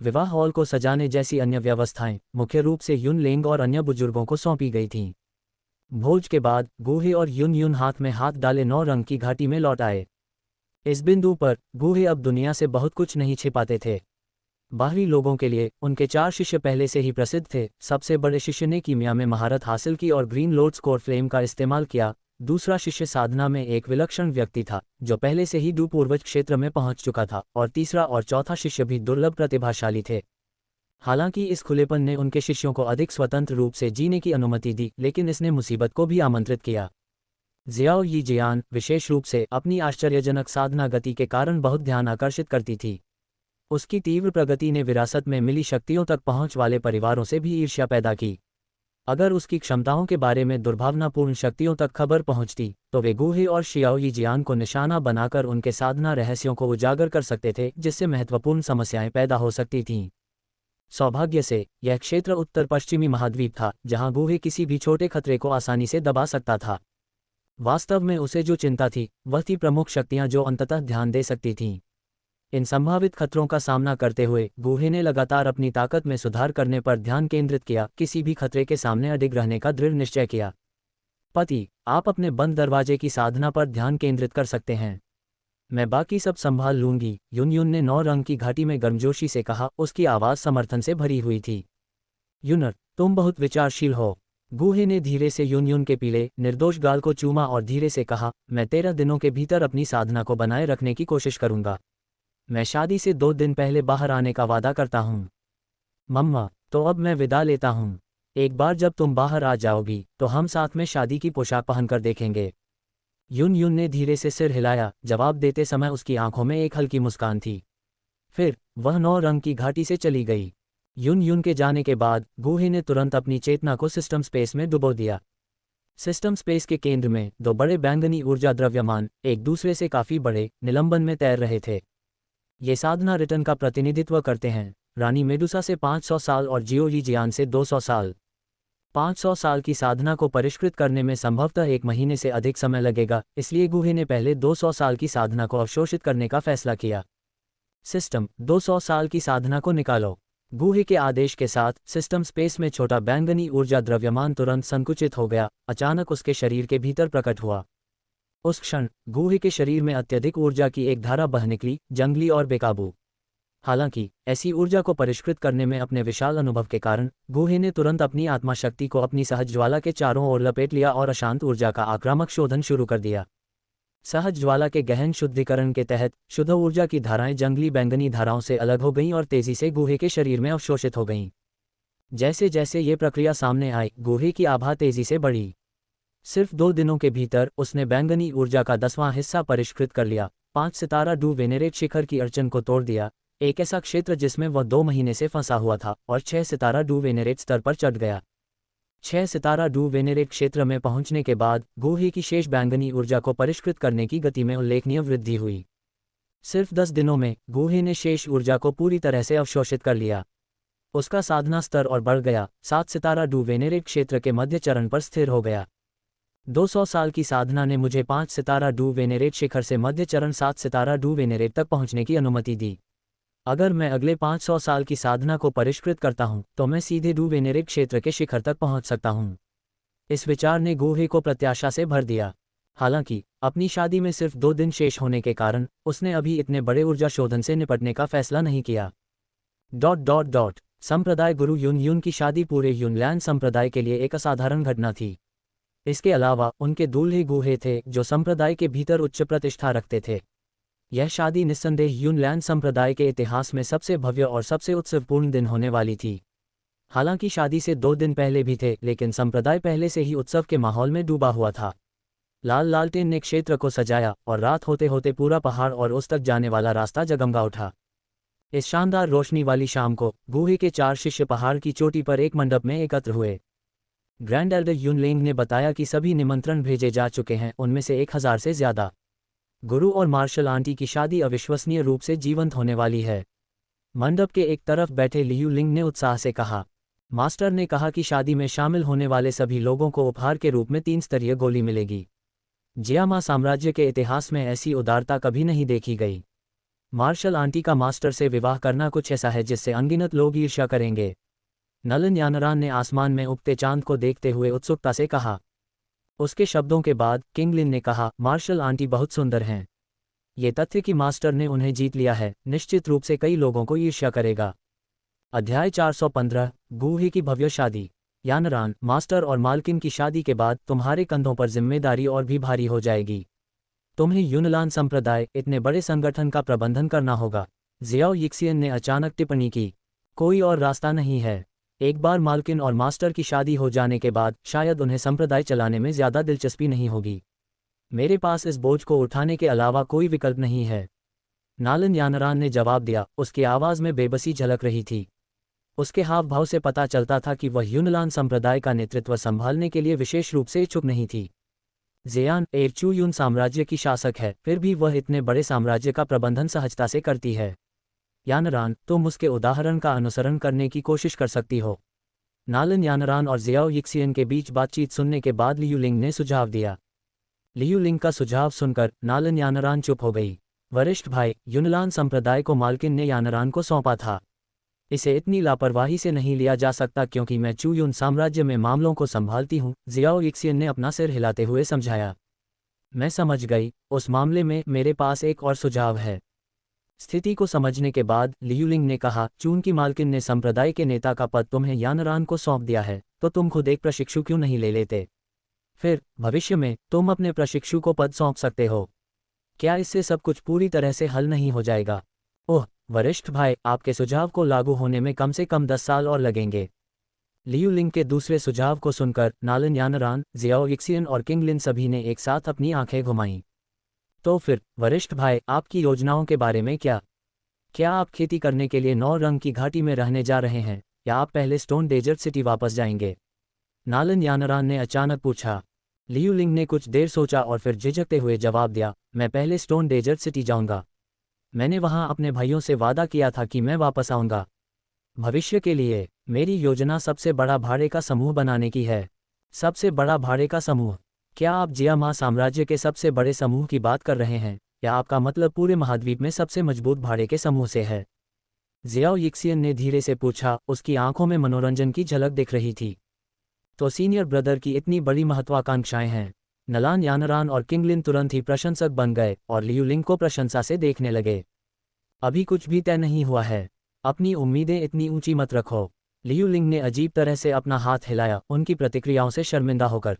विवाह हॉल को सजाने जैसी अन्य व्यवस्थाएं मुख्य रूप से युनलेंग और अन्य बुजुर्गों को सौंपी गई थीं। भोज के बाद गूहे और युन युन हाथ में हाथ डाले 9 रंग की घाटी में लौट आए। इस बिंदु पर गूहे अब दुनिया से बहुत कुछ नहीं छिपाते थे। बाहरी लोगों के लिए उनके 4 शिष्य पहले से ही प्रसिद्ध थे। सबसे बड़े शिष्य ने कीमिया में महारत हासिल की और ग्रीन लोड स्कोर फ्लेम का इस्तेमाल किया। दूसरा शिष्य साधना में एक विलक्षण व्यक्ति था जो पहले से ही डू पूर्वज क्षेत्र में पहुंच चुका था, और तीसरा और चौथा शिष्य भी दुर्लभ प्रतिभाशाली थे। हालांकि इस खुलेपन ने उनके शिष्यों को अधिक स्वतंत्र रूप से जीने की अनुमति दी, लेकिन इसने मुसीबत को भी आमंत्रित किया। जियाओ यी जियान विशेष रूप से अपनी आश्चर्यजनक साधना गति के कारण बहुत ध्यान आकर्षित करती थी। उसकी तीव्र प्रगति ने विरासत में मिली शक्तियों तक पहुंच वाले परिवारों से भी ईर्ष्या पैदा की। अगर उसकी क्षमताओं के बारे में दुर्भावनापूर्ण शक्तियों तक खबर पहुंचती तो वे गूहे और शियाओ यी जियान को निशाना बनाकर उनके साधना रहस्यों को उजागर कर सकते थे, जिससे महत्वपूर्ण समस्याएं पैदा हो सकती थीं। सौभाग्य से यह क्षेत्र उत्तर पश्चिमी महाद्वीप था जहां गूहे किसी भी छोटे खतरे को आसानी से दबा सकता था। वास्तव में उसे जो चिंता थी वह थी प्रमुख शक्तियां जो अंततः ध्यान दे सकती थीं। इन संभावित खतरों का सामना करते हुए गूहे ने लगातार अपनी ताकत में सुधार करने पर ध्यान केंद्रित किया, किसी भी खतरे के सामने अडिग रहने का दृढ़ निश्चय किया। पति, आप अपने बंद दरवाजे की साधना पर ध्यान केंद्रित कर सकते हैं, मैं बाकी सब संभाल लूंगी। युन युन ने 9 रंग की घाटी में गर्मजोशी से कहा, उसकी आवाज़ समर्थन से भरी हुई थी। युनर, तुम बहुत विचारशील हो। गूहे ने धीरे से यून यून के पीले निर्दोष गाल को चूमा और धीरे से कहा, मैं 13 दिनों के भीतर अपनी साधना को बनाए रखने की कोशिश करूंगा। मैं शादी से 2 दिन पहले बाहर आने का वादा करता हूँ। मम्मा, तो अब मैं विदा लेता हूँ। एक बार जब तुम बाहर आ जाओगी तो हम साथ में शादी की पोशाक पहनकर देखेंगे। यून यून ने धीरे से सिर हिलाया। जवाब देते समय उसकी आंखों में एक हल्की मुस्कान थी। फिर वह 9 रंग की घाटी से चली गई। यून यून के जाने के बाद गूहे ने तुरंत अपनी चेतना को सिस्टम स्पेस में डुबो दिया। सिस्टम स्पेस के केंद्र में 2 बड़े बैंगनी ऊर्जा द्रव्यमान एक दूसरे से काफी बड़े निलंबन में तैर रहे थे। ये साधना रिटर्न का प्रतिनिधित्व करते हैं। रानी मेडुसा से 500 साल और जियो यी जियान से 200 साल। 500 साल की साधना को परिष्कृत करने में संभवतः 1 महीने से अधिक समय लगेगा, इसलिए गूहे ने पहले 200 साल की साधना को अवशोषित करने का फैसला किया। सिस्टम 200 साल की साधना को निकालो। गूहे के आदेश के साथ सिस्टम स्पेस में छोटा बैंगनी ऊर्जा द्रव्यमान तुरंत संकुचित हो गया, अचानक उसके शरीर के भीतर प्रकट हुआ। उस क्षण गूहे के शरीर में अत्यधिक ऊर्जा की एक धारा बह निकली, जंगली और बेकाबू। हालांकि ऐसी ऊर्जा को परिष्कृत करने में अपने विशाल अनुभव के कारण गूहे ने तुरंत अपनी आत्मा शक्ति को अपनी सहज ज्वाला के चारों ओर लपेट लिया और अशांत ऊर्जा का आक्रामक शोधन शुरू कर दिया। सहज ज्वाला के गहन शुद्धिकरण के तहत शुद्ध ऊर्जा की धाराएं जंगली बैंगनी धाराओं से अलग हो गईं और तेजी से गूहे के शरीर में अवशोषित हो गईं। जैसे जैसे ये प्रक्रिया सामने आई, गूहे की आभा तेजी से बढ़ी। सिर्फ 2 दिनों के भीतर उसने बैंगनी ऊर्जा का 10वां हिस्सा परिष्कृत कर लिया, 5 सितारा डू वेनेरेट शिखर की अड़चन को तोड़ दिया, एक ऐसा क्षेत्र जिसमें वह 2 महीने से फंसा हुआ था, और 6 सितारा डू वेनेरेट स्तर पर चढ़ गया। 6 सितारा डू वेनेरेट क्षेत्र में पहुंचने के बाद गूहे की शेष बैंगनी ऊर्जा को परिष्कृत करने की गति में उल्लेखनीय वृद्धि हुई। सिर्फ 10 दिनों में गूहे ने शेष ऊर्जा को पूरी तरह से अवशोषित कर लिया। उसका साधना स्तर और बढ़ गया, 7 सितारा डू वेनेरेट क्षेत्र के मध्य चरण पर स्थिर हो गया। 200 साल की साधना ने मुझे 5 सितारा डू वेनेरेट शिखर से मध्य चरण 7 सितारा डू वेनेरेट तक पहुंचने की अनुमति दी। अगर मैं अगले 500 साल की साधना को परिष्कृत करता हूं तो मैं सीधे डू वेनेरेट क्षेत्र के शिखर तक पहुंच सकता हूं। इस विचार ने गूहे को प्रत्याशा से भर दिया। हालांकि अपनी शादी में सिर्फ 2 दिन शेष होने के कारण उसने अभी इतने बड़े ऊर्जा शोधन से निपटने का फैसला नहीं किया। संप्रदाय गुरु यून यून की शादी पूरे यूनलैंड संप्रदाय के लिए एक असाधारण घटना थी। इसके अलावा उनके दूल्हे गूहे थे जो संप्रदाय के भीतर उच्च प्रतिष्ठा रखते थे। यह शादी निस्संदेह यूनलैंड संप्रदाय के इतिहास में सबसे भव्य और सबसे उत्सवपूर्ण दिन होने वाली थी। हालांकि शादी से 2 दिन पहले भी थे, लेकिन संप्रदाय पहले से ही उत्सव के माहौल में डूबा हुआ था। लाल लालटेन ने क्षेत्र को सजाया और रात होते होते पूरा पहाड़ और उस तक जाने वाला रास्ता जगमगा उठा। इस शानदार रोशनी वाली शाम को गूहे के 4 शिष्य पहाड़ की चोटी पर एक मंडप में एकत्र हुए। ग्रैंड एल्डर यूनलेंग ने बताया कि सभी निमंत्रण भेजे जा चुके हैं, उनमें से 1000 से ज्यादा। गुरु और मार्शल आंटी की शादी अविश्वसनीय रूप से जीवंत होने वाली है, मंडप के एक तरफ बैठे लियू लिंग ने उत्साह से कहा। मास्टर ने कहा कि शादी में शामिल होने वाले सभी लोगों को उपहार के रूप में 3 स्तरीय गोली मिलेगी। जियामा साम्राज्य के इतिहास में ऐसी उदारता कभी नहीं देखी गई। मार्शल आंटी का मास्टर से विवाह करना कुछ ऐसा है जिससे अनगिनत लोग ईर्ष्या करेंगे। नलन यानरान ने आसमान में उगते चांद को देखते हुए उत्सुकता से कहा। उसके शब्दों के बाद किंगलिन ने कहा, मार्शल आंटी बहुत सुंदर हैं। ये तथ्य कि मास्टर ने उन्हें जीत लिया है निश्चित रूप से कई लोगों को ईर्ष्या करेगा। अध्याय 415 गूहे की भव्य शादी। यानरान, मास्टर और मालकिन की शादी के बाद तुम्हारे कंधों पर जिम्मेदारी और भी भारी हो जाएगी। तुम्हें यूनलान संप्रदाय इतने बड़े संगठन का प्रबंधन करना होगा। जियाओ यिक्सियन ने अचानक टिप्पणी की। कोई और रास्ता नहीं है। एक बार मालकिन और मास्टर की शादी हो जाने के बाद शायद उन्हें संप्रदाय चलाने में ज्यादा दिलचस्पी नहीं होगी। मेरे पास इस बोझ को उठाने के अलावा कोई विकल्प नहीं है। नालन यानरान ने जवाब दिया। उसकी आवाज में बेबसी झलक रही थी। उसके हाव भाव से पता चलता था कि वह यूनलान संप्रदाय का नेतृत्व संभालने के लिए विशेष रूप से इच्छुक नहीं थी। ज़ेयान एरचू यून साम्राज्य की शासक है, फिर भी वह इतने बड़े साम्राज्य का प्रबंधन सहजता से करती है। यानरान, तुम उसके उदाहरण का अनुसरण करने की कोशिश कर सकती हो। नालन यानरान और जियाओ यिक्सियन के बीच बातचीत सुनने के बाद लियू लिंग ने सुझाव दिया। लियू लिंग का सुझाव सुनकर नालन यानरान चुप हो गई। वरिष्ठ भाई, यूनलान संप्रदाय को मालकिन ने यानरान को सौंपा था। इसे इतनी लापरवाही से नहीं लिया जा सकता क्योंकि मैं चूयून साम्राज्य में मामलों को संभालती हूँ, जियाओ यिक्सियन ने अपना सिर हिलाते हुए समझाया। मैं समझ गई। उस मामले में मेरे पास एक और सुझाव है। स्थिति को समझने के बाद लियू लिंग ने कहा, चून की मालकिन ने संप्रदाय के नेता का पद तुम्हें यानरान को सौंप दिया है, तो तुम खुद एक प्रशिक्षु क्यों नहीं ले लेते? फिर भविष्य में तुम अपने प्रशिक्षु को पद सौंप सकते हो। क्या इससे सब कुछ पूरी तरह से हल नहीं हो जाएगा? ओह वरिष्ठ भाई, आपके सुझाव को लागू होने में कम से कम 10 साल और लगेंगे। लियू लिंग के दूसरे सुझाव को सुनकर नालन यानरान, जियाओ यिक्सियन और किंगलिन सभी ने एक साथ अपनी आंखें घुमाईं। तो फिर वरिष्ठ भाई, आपकी योजनाओं के बारे में क्या? क्या आप खेती करने के लिए 9 रंग की घाटी में रहने जा रहे हैं, या आप पहले स्टोन डेजर्ट सिटी वापस जाएंगे? नालन यानरान ने अचानक पूछा। लियू लिंग ने कुछ देर सोचा और फिर झिझकते हुए जवाब दिया, मैं पहले स्टोन डेजर्ट सिटी जाऊंगा। मैंने वहां अपने भाइयों से वादा किया था कि मैं वापस आऊंगा। भविष्य के लिए मेरी योजना सबसे बड़ा भाड़े का समूह बनाने की है। सबसे बड़ा भाड़े का समूह? क्या आप जियामा साम्राज्य के सबसे बड़े समूह की बात कर रहे हैं, या आपका मतलब पूरे महाद्वीप में सबसे मजबूत भाड़े के समूह से है? जियाओ यिक्सियन ने धीरे से पूछा, उसकी आंखों में मनोरंजन की झलक दिख रही थी। तो सीनियर ब्रदर की इतनी बड़ी महत्वाकांक्षाएं हैं? नलान यानरान और किंगलिन तुरंत ही प्रशंसक बन गए और लियू लिंग को प्रशंसा से देखने लगे। अभी कुछ भी तय नहीं हुआ है। अपनी उम्मीदें इतनी ऊंची मत रखो। लियू लिंग ने अजीब तरह से अपना हाथ हिलाया, उनकी प्रतिक्रियाओं से शर्मिंदा होकर।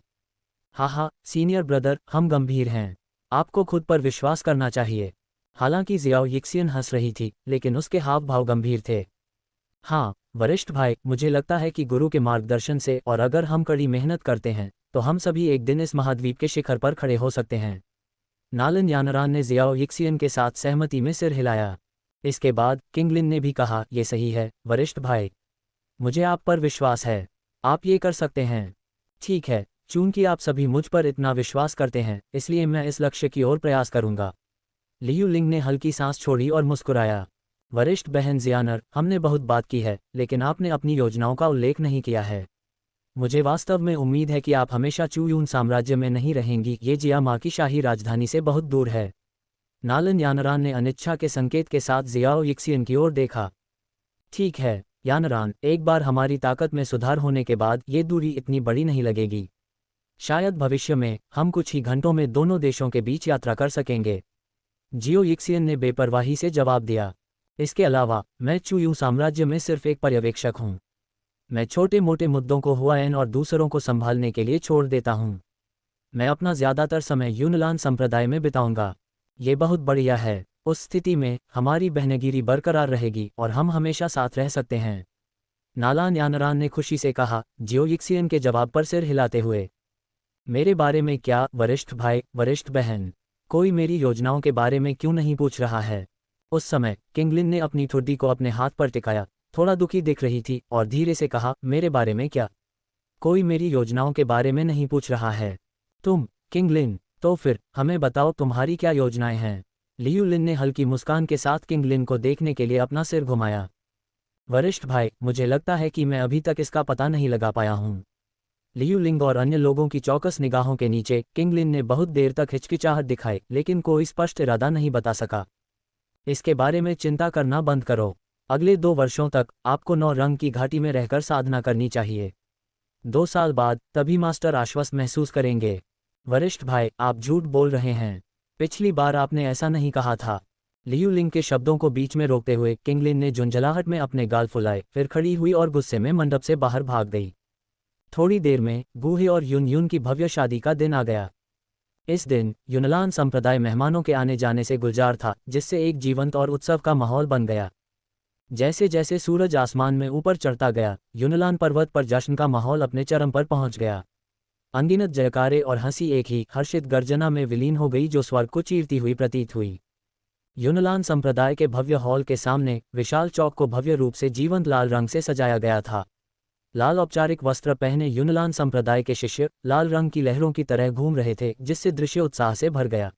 हाँ, सीनियर ब्रदर, हम गंभीर हैं। आपको खुद पर विश्वास करना चाहिए। हालांकि जियाओ यिक्सियन हंस रही थी, लेकिन उसके हाव भाव गंभीर थे। हाँ वरिष्ठ भाई, मुझे लगता है कि गुरु के मार्गदर्शन से और अगर हम कड़ी मेहनत करते हैं तो हम सभी एक दिन इस महाद्वीप के शिखर पर खड़े हो सकते हैं। नालन यानरान ने जियाओ यिक्सियन के साथ सहमति में सिर हिलाया। इसके बाद किंगलिन ने भी कहा, ये सही है वरिष्ठ भाई, मुझे आप पर विश्वास है। आप ये कर सकते हैं। ठीक है, चूंकि आप सभी मुझ पर इतना विश्वास करते हैं, इसलिए मैं इस लक्ष्य की ओर प्रयास करूंगा। लियू लिंग ने हल्की सांस छोड़ी और मुस्कुराया। वरिष्ठ बहन जियानर, हमने बहुत बात की है, लेकिन आपने अपनी योजनाओं का उल्लेख नहीं किया है। मुझे वास्तव में उम्मीद है कि आप हमेशा चूयून साम्राज्य में नहीं रहेंगी। ये जियामा की शाही राजधानी से बहुत दूर है। नालन यानरान ने अनिच्छा के संकेत के साथ जियाओ यिक्सियन की ओर देखा। ठीक है यानरान, एक बार हमारी ताकत में सुधार होने के बाद ये दूरी इतनी बड़ी नहीं लगेगी। शायद भविष्य में हम कुछ ही घंटों में दोनों देशों के बीच यात्रा कर सकेंगे। जियो यिक्सियन ने बेपरवाही से जवाब दिया। इसके अलावा मैं चूयू साम्राज्य में सिर्फ एक पर्यवेक्षक हूँ। मैं छोटे मोटे मुद्दों को हुआयन और दूसरों को संभालने के लिए छोड़ देता हूँ। मैं अपना ज़्यादातर समय यूनलान संप्रदाय में बिताऊंगा। ये बहुत बढ़िया है। उस स्थिति में हमारी बहनगिरी बरकरार रहेगी और हम हमेशा साथ रह सकते हैं। नालान यानरान ने खुशी से कहा, जियो यिक्सियन के जवाब पर सिर हिलाते हुए। मेरे बारे में क्या वरिष्ठ भाई, वरिष्ठ बहन? कोई मेरी योजनाओं के बारे में क्यों नहीं पूछ रहा है? उस समय किंगलिन ने अपनी ठुड्डी को अपने हाथ पर टिकाया, थोड़ा दुखी दिख रही थी और धीरे से कहा, मेरे बारे में क्या? कोई मेरी योजनाओं के बारे में नहीं पूछ रहा है। तुम किंगलिन, तो फिर हमें बताओ तुम्हारी क्या योजनाएं हैं? लियू लिन ने हल्की मुस्कान के साथ किंगलिन को देखने के लिए अपना सिर घुमाया। वरिष्ठ भाई, मुझे लगता है कि मैं अभी तक इसका पता नहीं लगा पाया हूँ। लियू लिंग और अन्य लोगों की चौकस निगाहों के नीचे किंगलिन ने बहुत देर तक हिचकिचाहट दिखाई, लेकिन कोई स्पष्ट इरादा नहीं बता सका। इसके बारे में चिंता करना बंद करो। अगले 2 वर्षों तक आपको 9 रंग की घाटी में रहकर साधना करनी चाहिए। 2 साल बाद तभी मास्टर आश्वस्त महसूस करेंगे। वरिष्ठ भाई, आप झूठ बोल रहे हैं। पिछली बार आपने ऐसा नहीं कहा था। लियू लिंग के शब्दों को बीच में रोकते हुए किंगलिन ने झुंझलाहट में अपने गाल फुलाए, फिर खड़ी हुई और गुस्से में मंडप से बाहर भाग गई। थोड़ी देर में गुहे और यून की भव्य शादी का दिन आ गया। इस दिन यूनलान संप्रदाय मेहमानों के आने जाने से गुलजार था, जिससे एक जीवंत और उत्सव का माहौल बन गया। जैसे जैसे सूरज आसमान में ऊपर चढ़ता गया, यूनलान पर्वत पर जश्न का माहौल अपने चरम पर पहुंच गया। अनगिनत जयकारे और हंसी एक ही हर्षित गर्जना में विलीन हो गई, जो स्वर्ग को चीरती हुई प्रतीत हुई। यूनलान संप्रदाय के भव्य हॉल के सामने विशाल चौक को भव्य रूप से जीवंत लाल रंग से सजाया गया था। लाल औपचारिक वस्त्र पहने यूनलान संप्रदाय के शिष्य लाल रंग की लहरों की तरह घूम रहे थे, जिससे दृश्य उत्साह से भर गया।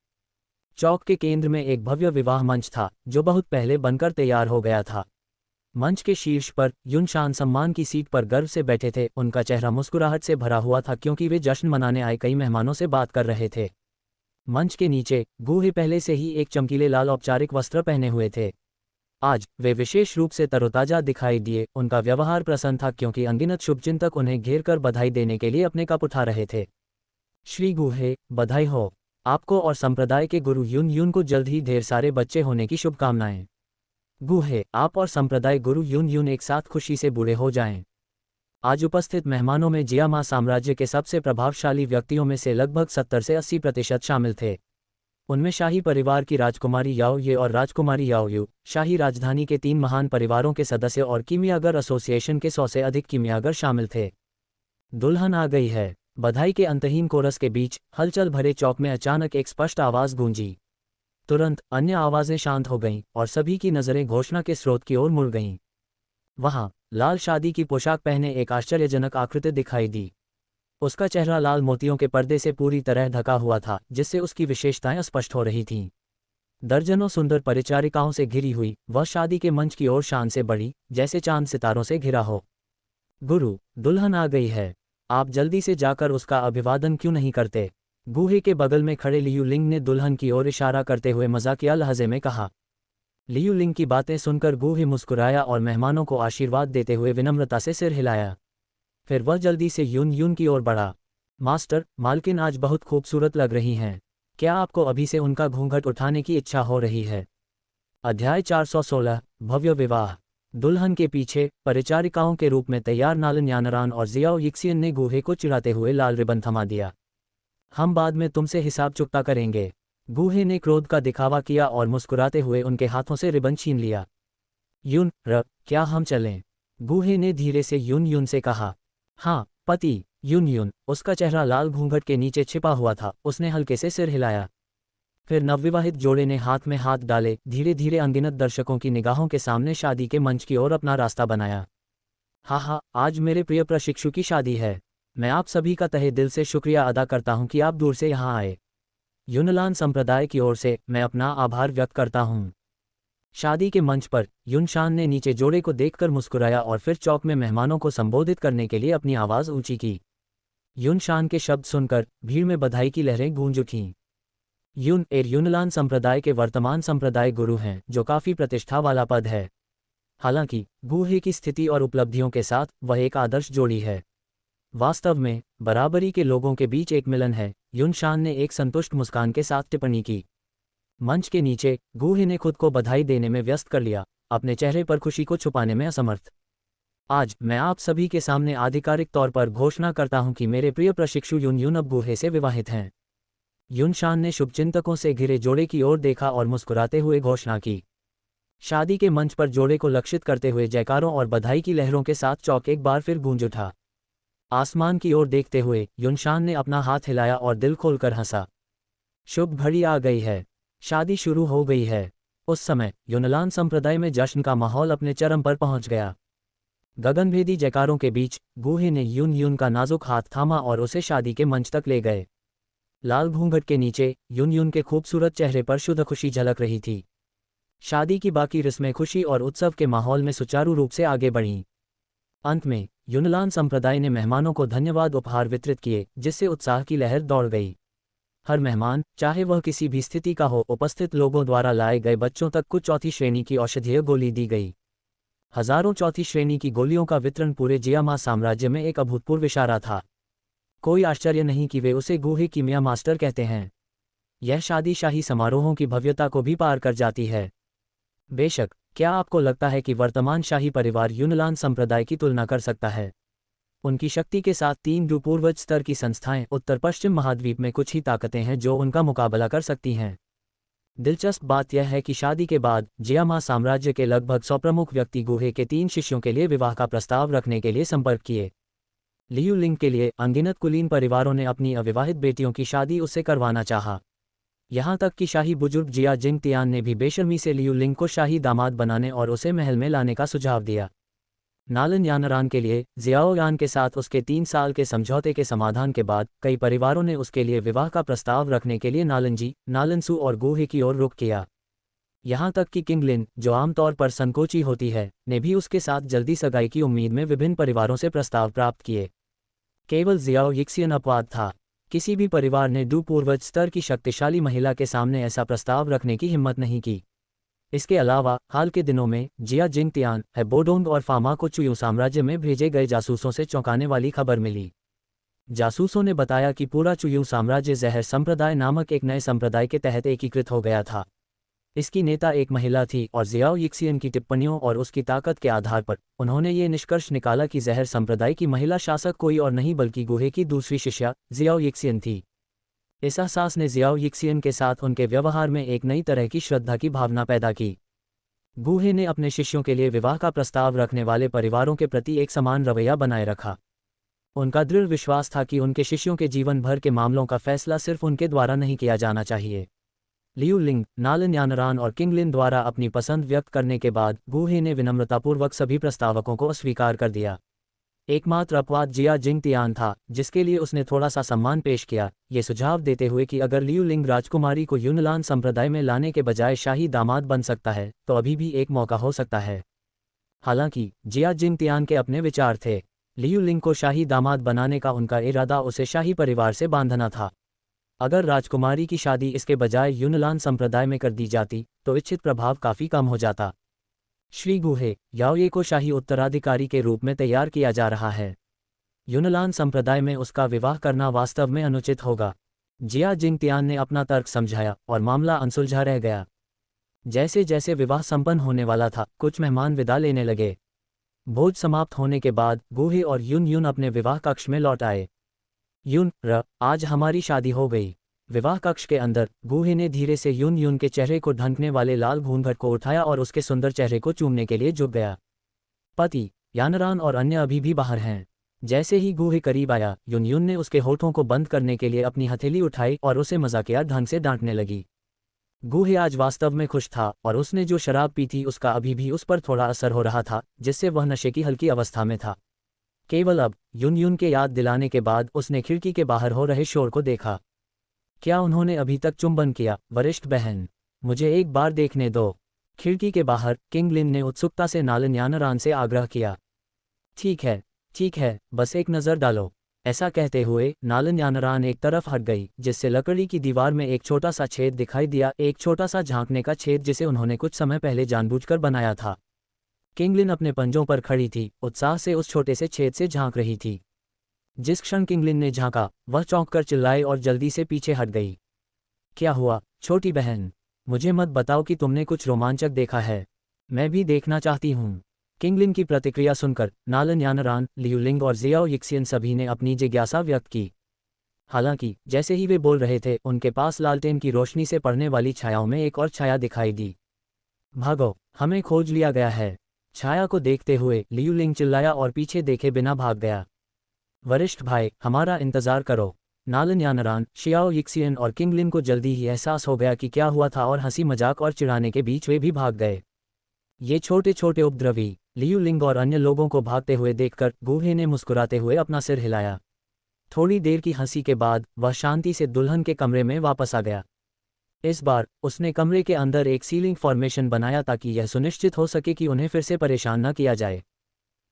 चौक के केंद्र में एक भव्य विवाह मंच था, जो बहुत पहले बनकर तैयार हो गया था। मंच के शीर्ष पर यूनशान सम्मान की सीट पर गर्व से बैठे थे। उनका चेहरा मुस्कुराहट से भरा हुआ था, क्योंकि वे जश्न मनाने आए कई मेहमानों से बात कर रहे थे। मंच के नीचे गुहे पहले से ही एक चमकीले लाल औपचारिक वस्त्र पहने हुए थे। आज वे विशेष रूप से तरोताजा दिखाई दिए। उनका व्यवहार प्रसन्न था, क्योंकि अनगिनत शुभचिंतक उन्हें घेर कर बधाई देने के लिए अपने कप उठा रहे थे। श्री गुहे, बधाई हो आपको और संप्रदाय के गुरु यून को जल्द ही ढेर सारे बच्चे होने की शुभकामनाएं। गुहे, आप और संप्रदाय गुरु यून एक साथ खुशी से बूढ़े हो जाएं। आज उपस्थित मेहमानों में जियामा साम्राज्य के सबसे प्रभावशाली व्यक्तियों में से लगभग 70 से 80% शामिल थे। उनमें शाही परिवार की राजकुमारी याओ ये और राजकुमारी याओ यू, शाही राजधानी के 3 महान परिवारों के सदस्य और कीमियागर एसोसिएशन के 100 से अधिक कीमियागर शामिल थे। दुल्हन आ गई है। बधाई के अंतहीन कोरस के बीच हलचल भरे चौक में अचानक एक स्पष्ट आवाज गूंजी। तुरंत अन्य आवाजें शांत हो गईं और सभी की नजरें घोषणा के स्रोत की ओर मुड़ गईं। वहां लाल शादी की पोशाक पहने एक आश्चर्यजनक आकृति दिखाई दी। उसका चेहरा लाल मोतियों के पर्दे से पूरी तरह ढका हुआ था, जिससे उसकी विशेषताएं स्पष्ट हो रही थीं। दर्जनों सुंदर परिचारिकाओं से घिरी हुई वह शादी के मंच की ओर शान से बढ़ी, जैसे चांद सितारों से घिरा हो। गुरु, दुल्हन आ गई है। आप जल्दी से जाकर उसका अभिवादन क्यों नहीं करते? बूहे के बगल में खड़े लियू लिंग ने दुल्हन की ओर इशारा करते हुए मजाकिया लहजे में कहा। लियू लिंग की बातें सुनकर बूहे मुस्कुराया और मेहमानों को आशीर्वाद देते हुए विनम्रता से सिर हिलाया। फिर वह जल्दी से यून यून की ओर बढ़ा। मास्टर, मालकिन आज बहुत खूबसूरत लग रही हैं। क्या आपको अभी से उनका घूंघट उठाने की इच्छा हो रही है? अध्याय 416 भव्य विवाह। दुल्हन के पीछे परिचारिकाओं के रूप में तैयार नालन यानरान और जियाओ यिक्सियन ने गूहे को चिढ़ाते हुए लाल रिबन थमा दिया। हम बाद में तुमसे हिसाब चुकता करेंगे। गूहे ने क्रोध का दिखावा किया और मुस्कुराते हुए उनके हाथों से रिबन छीन लिया। यून, क्या हम चलें? गूहे ने धीरे से यून यून से कहा। हाँ पति। यून यून, उसका चेहरा लाल घूंघट के नीचे छिपा हुआ था, उसने हल्के से सिर हिलाया। फिर नवविवाहित जोड़े ने हाथ में हाथ डाले धीरे धीरे अनगिनत दर्शकों की निगाहों के सामने शादी के मंच की ओर अपना रास्ता बनाया। हाँ, आज मेरे प्रिय प्रशिक्षु की शादी है। मैं आप सभी का तहे दिल से शुक्रिया अदा करता हूँ कि आप दूर से यहाँ आए। युनलान संप्रदाय की ओर से मैं अपना आभार व्यक्त करता हूँ। शादी के मंच पर युनशान ने नीचे जोड़े को देखकर मुस्कुराया और फिर चौक में मेहमानों को संबोधित करने के लिए अपनी आवाज़ ऊंची की। युनशान के शब्द सुनकर भीड़ में बधाई की लहरें गूंज उठीं। युनलान संप्रदाय के वर्तमान संप्रदाय गुरु हैं, जो काफ़ी प्रतिष्ठा वाला पद है। हालांकि गूहे की स्थिति और उपलब्धियों के साथ वह एक आदर्श जोड़ी है। वास्तव में बराबरी के लोगों के बीच एक मिलन है, युनशान ने एक संतुष्ट मुस्कान के साथ टिप्पणी की। मंच के नीचे गूहे ने खुद को बधाई देने में व्यस्त कर लिया, अपने चेहरे पर खुशी को छुपाने में असमर्थ। आज मैं आप सभी के सामने आधिकारिक तौर पर घोषणा करता हूं कि मेरे प्रिय प्रशिक्षु यून यून अब गूहे से विवाहित हैं। युनशान ने शुभचिंतकों से घिरे जोड़े की ओर देखा और मुस्कुराते हुए घोषणा की। शादी के मंच पर जोड़े को लक्षित करते हुए जयकारों और बधाई की लहरों के साथ चौक एक बार फिर गूंज उठा। आसमान की ओर देखते हुए युनशान ने अपना हाथ हिलाया और दिल खोलकर हंसा। शुभ घड़ी आ गई है। शादी शुरू हो गई है। उस समय युनलान संप्रदाय में जश्न का माहौल अपने चरम पर पहुंच गया। गगनभेदी जयकारों के बीच गूहे ने यून यून का नाजुक हाथ थामा और उसे शादी के मंच तक ले गए। लाल घूंघट के नीचे यून यून के खूबसूरत चेहरे पर शुद्ध खुशी झलक रही थी। शादी की बाकी रस्में खुशी और उत्सव के माहौल में सुचारू रूप से आगे बढ़ीं। अंत में युनलान संप्रदाय ने मेहमानों को धन्यवाद उपहार वितरित किए, जिससे उत्साह की लहर दौड़ गई। हर मेहमान, चाहे वह किसी भी स्थिति का हो, उपस्थित लोगों द्वारा लाए गए बच्चों तक कुछ चौथी श्रेणी की औषधीय गोली दी गई। हजारों चौथी श्रेणी की गोलियों का वितरण पूरे जियामा साम्राज्य में एक अभूतपूर्व इशारा था। कोई आश्चर्य नहीं कि वे उसे गूहे कीमिया मास्टर कहते हैं। यह शादी शाही समारोहों की भव्यता को भी पार कर जाती है। बेशक, क्या आपको लगता है कि वर्तमान शाही परिवार युनलान संप्रदाय की तुलना कर सकता है? उनकी शक्ति के साथ 3 पूर्वज स्तर की संस्थाएं उत्तर पश्चिम महाद्वीप में कुछ ही ताकतें हैं जो उनका मुकाबला कर सकती हैं। दिलचस्प बात यह है कि शादी के बाद जियामा साम्राज्य के लगभग 100 प्रमुख व्यक्ति गूहे के 3 शिष्यों के लिए विवाह का प्रस्ताव रखने के लिए संपर्क किए। लियू लिंग के लिए अनगिनत कुलीन परिवारों ने अपनी अविवाहित बेटियों की शादी उससे करवाना चाहा। यहाँ तक कि शाही बुजुर्ग जिया जिंग तियान ने भी बेशर्मी से लियू लिंग को शाही दामाद बनाने और उसे महल में लाने का सुझाव दिया। नालन यानरान के लिए जियाओ यान के साथ उसके 3 साल के समझौते के समाधान के बाद कई परिवारों ने उसके लिए विवाह का प्रस्ताव रखने के लिए नालनजी, नालनसू और गूहे की ओर रुख किया। यहाँ तक कि किंगलिन, जो आमतौर पर संकोची होती है, ने भी उसके साथ जल्दी सगाई की उम्मीद में विभिन्न परिवारों से प्रस्ताव प्राप्त किए। केवल जियाओ यिक्सियन अपवाद था। किसी भी परिवार ने पूर्वज स्तर की शक्तिशाली महिला के सामने ऐसा प्रस्ताव रखने की हिम्मत नहीं की। इसके अलावा हाल के दिनों में जिया जिंग तियान, हेबोडोंग और फामा को चुयू साम्राज्य में भेजे गए जासूसों से चौंकाने वाली खबर मिली। जासूसों ने बताया कि पूरा चुयू साम्राज्य जहर संप्रदाय नामक एक नए संप्रदाय के तहत एकीकृत हो गया था। इसकी नेता एक महिला थी और ज़ियाओ यिक्सियन की टिप्पणियों और उसकी ताकत के आधार पर उन्होंने ये निष्कर्ष निकाला कि ज़हर संप्रदाय की महिला शासक कोई और नहीं बल्कि गुहे की दूसरी शिष्या ज़ियाओ यिक्सियन थी। इस एहसास ने ज़ियाओ यिक्सियन के साथ उनके व्यवहार में एक नई तरह की श्रद्धा की भावना पैदा की। गुहे ने अपने शिष्यों के लिए विवाह का प्रस्ताव रखने वाले परिवारों के प्रति एक समान रवैया बनाए रखा। उनका दृढ़ विश्वास था कि उनके शिष्यों के जीवन भर के मामलों का फैसला सिर्फ उनके द्वारा नहीं किया जाना चाहिए। लियू लिंग, नालन यानरान और किंगलिन द्वारा अपनी पसंद व्यक्त करने के बाद गुहे ने विनम्रतापूर्वक सभी प्रस्तावकों को अस्वीकार कर दिया। एकमात्र अपवाद जिया जिंगतियान था, जिसके लिए उसने थोड़ा सा सम्मान पेश किया, ये सुझाव देते हुए कि अगर लियू लिंग राजकुमारी को यूनलान संप्रदाय में लाने के बजाय शाही दामाद बन सकता है तो अभी भी एक मौका हो सकता है। हालांकि जिया जिंगतियान के अपने विचार थे। लियू लिंग को शाही दामाद बनाने का उनका इरादा उसे शाही परिवार से बांधना था। अगर राजकुमारी की शादी इसके बजाय यूनलान संप्रदाय में कर दी जाती तो इच्छित प्रभाव काफ़ी कम हो जाता। श्री गुहे, याओये को शाही उत्तराधिकारी के रूप में तैयार किया जा रहा है। यूनलान संप्रदाय में उसका विवाह करना वास्तव में अनुचित होगा। जिया जिंगतियान ने अपना तर्क समझाया और मामला अनसुलझा रह गया। जैसे जैसे विवाह संपन्न होने वाला था, कुछ मेहमान विदा लेने लगे। भोज समाप्त होने के बाद गुहे और यून यून अपने विवाह कक्ष में लौट आए। यून, आज हमारी शादी हो गई। विवाह कक्ष के अंदर गुहे ने धीरे से यून यून के चेहरे को ढंकने वाले लाल घूंघट को उठाया और उसके सुंदर चेहरे को चूमने के लिए झुक गया। पति, यानरान और अन्य अभी भी बाहर हैं। जैसे ही गुहे करीब आया, यून यून ने उसके होठों को बंद करने के लिए अपनी हथेली उठाई और उसे मजाकिया ढंग से डांटने लगी। गुहे आज वास्तव में खुश था और उसने जो शराब पी थी उसका अभी भी उस पर थोड़ा असर हो रहा था, जिससे वह नशे की हल्की अवस्था में था। केवल अब यून यून के याद दिलाने के बाद उसने खिड़की के बाहर हो रहे शोर को देखा। क्या उन्होंने अभी तक चुंबन किया, वरिष्ठ बहन? मुझे एक बार देखने दो। खिड़की के बाहर किंगलिन ने उत्सुकता से नालन यानरान से आग्रह किया। ठीक है, बस एक नज़र डालो। ऐसा कहते हुए नालन यानरान एक तरफ हट गई, जिससे लकड़ी की दीवार में एक छोटा सा छेद दिखाई दिया, एक छोटा सा झांकने का छेद जिसे उन्होंने कुछ समय पहले जानबूझकर बनाया था। किंगलिन अपने पंजों पर खड़ी थी, उत्साह से उस छोटे से छेद से झांक रही थी। जिस क्षण किंगलिन ने झांका, वह चौंककर चिल्लाई और जल्दी से पीछे हट गई। क्या हुआ, छोटी बहन? मुझे मत बताओ कि तुमने कुछ रोमांचक देखा है। मैं भी देखना चाहती हूँ। किंगलिन की प्रतिक्रिया सुनकर नालन यानरान, लियू लिंग और ज़ियाओ यिक्सियन सभी ने अपनी जिज्ञासा व्यक्त की। हालांकि जैसे ही वे बोल रहे थे, उनके पास लालटेन की रोशनी से पड़ने वाली छायाओं में एक और छाया दिखाई दी। भागो, हमें खोज लिया गया है। छाया को देखते हुए लियू लिंग चिल्लाया और पीछे देखे बिना भाग गया। वरिष्ठ भाई, हमारा इंतजार करो। नालन यानरान, ज़ियाओ यिक्सियन और किंगलिन को जल्दी ही एहसास हो गया कि क्या हुआ था और हंसी मजाक और चिढ़ाने के बीच वे भी भाग गए। ये छोटे छोटे उपद्रवी। लियू लिंग और अन्य लोगों को भागते हुए देखकर गुहे ने मुस्कुराते हुए अपना सिर हिलाया। थोड़ी देर की हंसी के बाद वह शांति से दुल्हन के कमरे में वापस आ गया। इस बार उसने कमरे के अंदर एक सीलिंग फॉर्मेशन बनाया ताकि यह सुनिश्चित हो सके कि उन्हें फिर से परेशान न किया जाए।